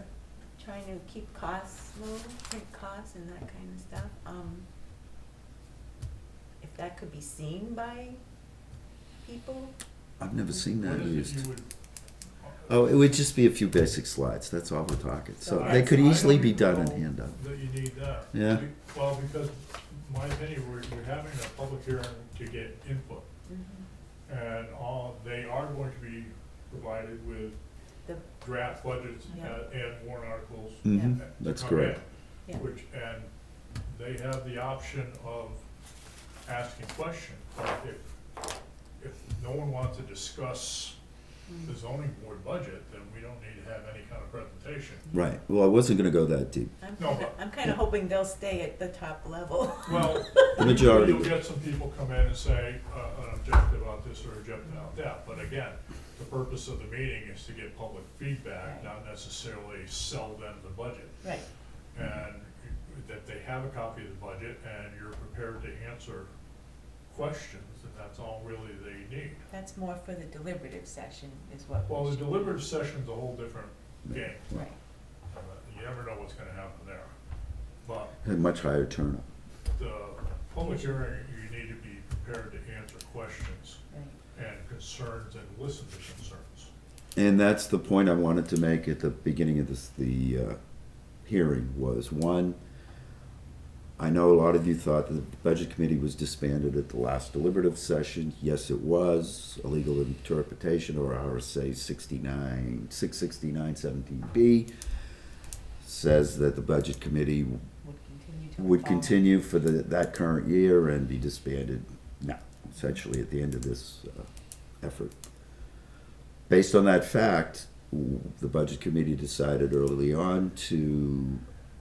trying to keep costs low, print costs and that kind of stuff, if that could be seen by people, I've never seen What that is it used. you would? Oh, it would just be a few basic slides, that's all we're talking. So So they could I don't easily be even done in know handout. That you need that. Yeah. Well, because, my opinion, we're having a public hearing to get input. And they are going to be provided with the, draft budgets Yeah. and warrant articles. Mhm, to that's come correct. in, Yeah. Which, and they have the option of asking questions. If no one wants to discuss the zoning board budget, then we don't need to have any kind of presentation. Right, well, I wasn't gonna go that deep. No, I'm kinda hoping they'll stay at the top level. Well, The majority. you'll get some people come in and say, an objective about this or objective about that, but again, the purpose of the meeting is to get public feedback, not necessarily sell them the budget. Right, And that they have a copy of the budget and you're prepared to answer questions, and that's all really they need. that's more for the deliberative session is what. we Well, the should- deliberative session's a whole different game. Right, You never know what's gonna happen there. But Had much higher turnout. the public hearing, you need to be prepared to answer questions right. and concerns and listen to concerns. And that's the point I wanted to make at the beginning of the hearing was, one, I know a lot of you thought that the budget committee was disbanded at the last deliberative session. Yes, it was. A legal interpretation, or RSA 669-17B, says that the budget committee Would continue to. would evolve. continue for that current year and be disbanded now, essentially at the end of this effort. Based on that fact, the budget committee decided early on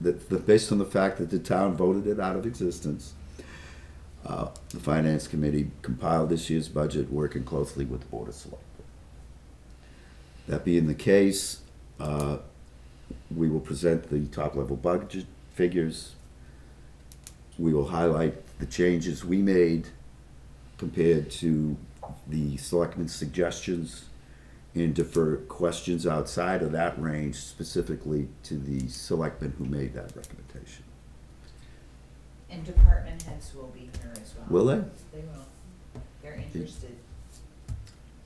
that based on the fact that the town voted it out of existence, the finance committee compiled this year's budget, working closely with the Board of Selectmen. That being the case, we will present the top-level budget figures. We will highlight the changes we made compared to the selectmen's suggestions and defer questions outside of that range specifically to the selectmen who made that recommendation. And department heads will be here as well. Will they? They will. They're interested.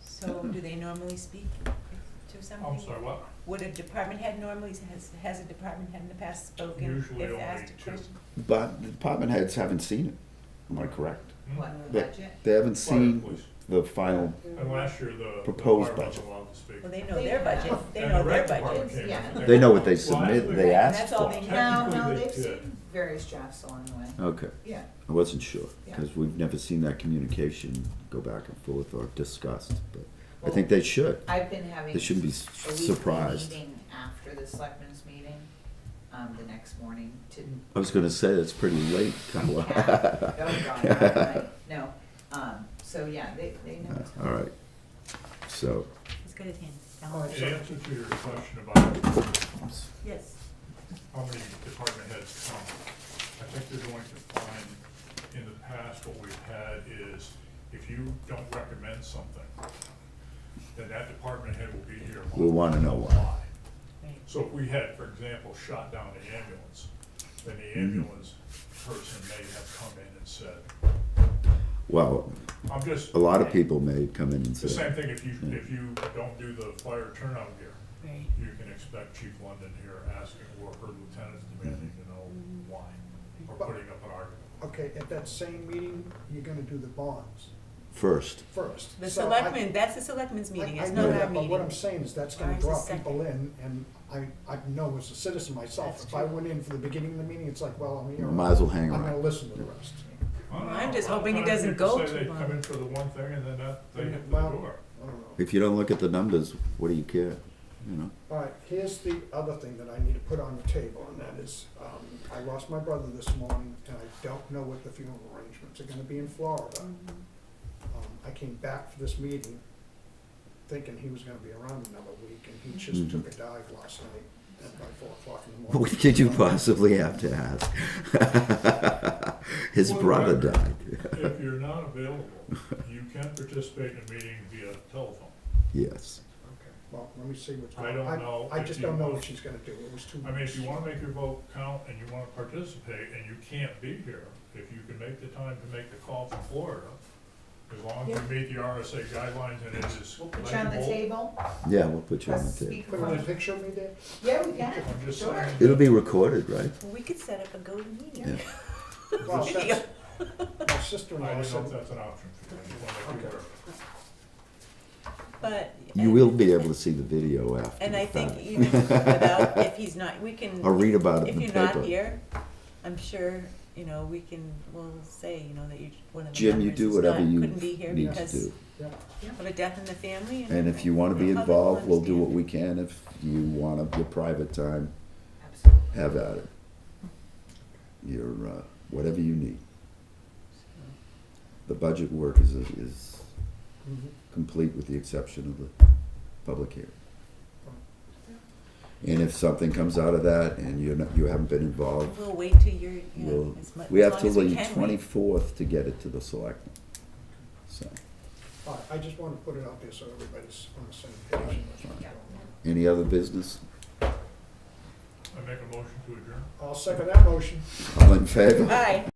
So do they normally speak to something? I'm sorry, what? Would a department head normally, has a department head in the past spoken Usually if only asked a two. question? But the department heads haven't seen it. Am I correct? What, They- budget? They haven't seen Please. the final. And last year, the Proposed department budget. wasn't allowed to speak. Well, they know their budget, they And know the their rec department budget. came Yeah. in. They know what they Well, submit, actually, they Right, asked that's all for. they No, Technically, no, they they've did. seen various drafts along the way. Okay, Yeah. I wasn't sure, Yeah. because we've never seen that communication go back and forth or discussed, but I think they should. I've been having They shouldn't be a weekly surprised. meeting after the selectmen's meeting, the next morning to. I was gonna say, that's pretty late, Carla. recap. Oh, God, not right. No, so yeah, they know what's All right, so, He's good at hand. All right, In answer to your question about Yes. how many department heads come, I think you're going to find in the past what we've had is if you don't recommend something, then that department head will be here. We'll wanna know why. Right. So if we had, for example, shot down the ambulance, then the ambulance person may have come in and said, well, I'm just. a lot of people may come in and The same say, thing if you don't do the fire turnout gear, Right. you can expect Chief London here asking, or her lieutenants demanding to know why, or putting up an argument. Okay, at that same meeting, you're gonna do the bonds first, first. The So I- selectmen, that's the selectmen's meeting, I it's know not our that, but meeting. what I'm saying is that's gonna Ours is draw second. people in, and I know as a citizen myself, That's if I true. went in for the beginning of the meeting, it's like, well, I'm here. might as well hang I'm gonna around. listen to the rest. Well, I'm just a lot of hoping it times doesn't people go say too they long. come in for the one thing and then they hit the Well, door. I don't know. If you don't look at the numbers, what do you care, you know? All right, here's the other thing that I need to put on the table, and that is, I lost my brother this morning, and I don't know what the funeral arrangements are gonna be in Florida. I came back for this meeting thinking he was gonna be around another week, and he just Mhm. took a dive last night at by 4 o'clock in the morning. What did you possibly have to ask? His Well, brother remember, died. If you're not available, you can participate in a meeting via telephone. Yes. Okay, well, let me see what's I going don't on. know I if just you don't know want- what she's gonna do, it was too. I mean, if you wanna make your vote count and you wanna participate and you can't be here, if you can make the time to make the call from Florida, as long as Yeah. you meet the RSA guidelines and it is We'll put you on the legible. table. Yeah, we'll put you on the Press table. Put on a speakerphone. picture of me there? Yeah, we can, I'm just sure. saying. It'll be recorded, right? Well, we could set up a GoToMeeting. Yeah. Well, Video. that's, my I sister-in-law don't know said, if that's an option for you, I just wanna make you Okay. aware. But. You will be able to see the video after And the I think fact. even without, if he's not, we can. Or read about it If in the you're not paper. here, I'm sure, we'll say, that you, one of the Jim, you members do is whatever not, you couldn't be here need to because do. yeah, of a death in the family. And if you wanna be Public will involved, we'll do what understand. we can. If you want your private time, Absolutely. have at it. Your, whatever you need. The budget work is mhm. complete with the exception of the public hearing. And if something comes out of that and you haven't been involved, We'll wait till you're, we'll, as much, we as have long till as we the can wait. 24th to get it to the selectmen. So, All right, I just wanna put it out there so everybody's on the same page. and what's going on. any other business? I make a motion to adjourn. I'll second that motion. All in favor? Bye.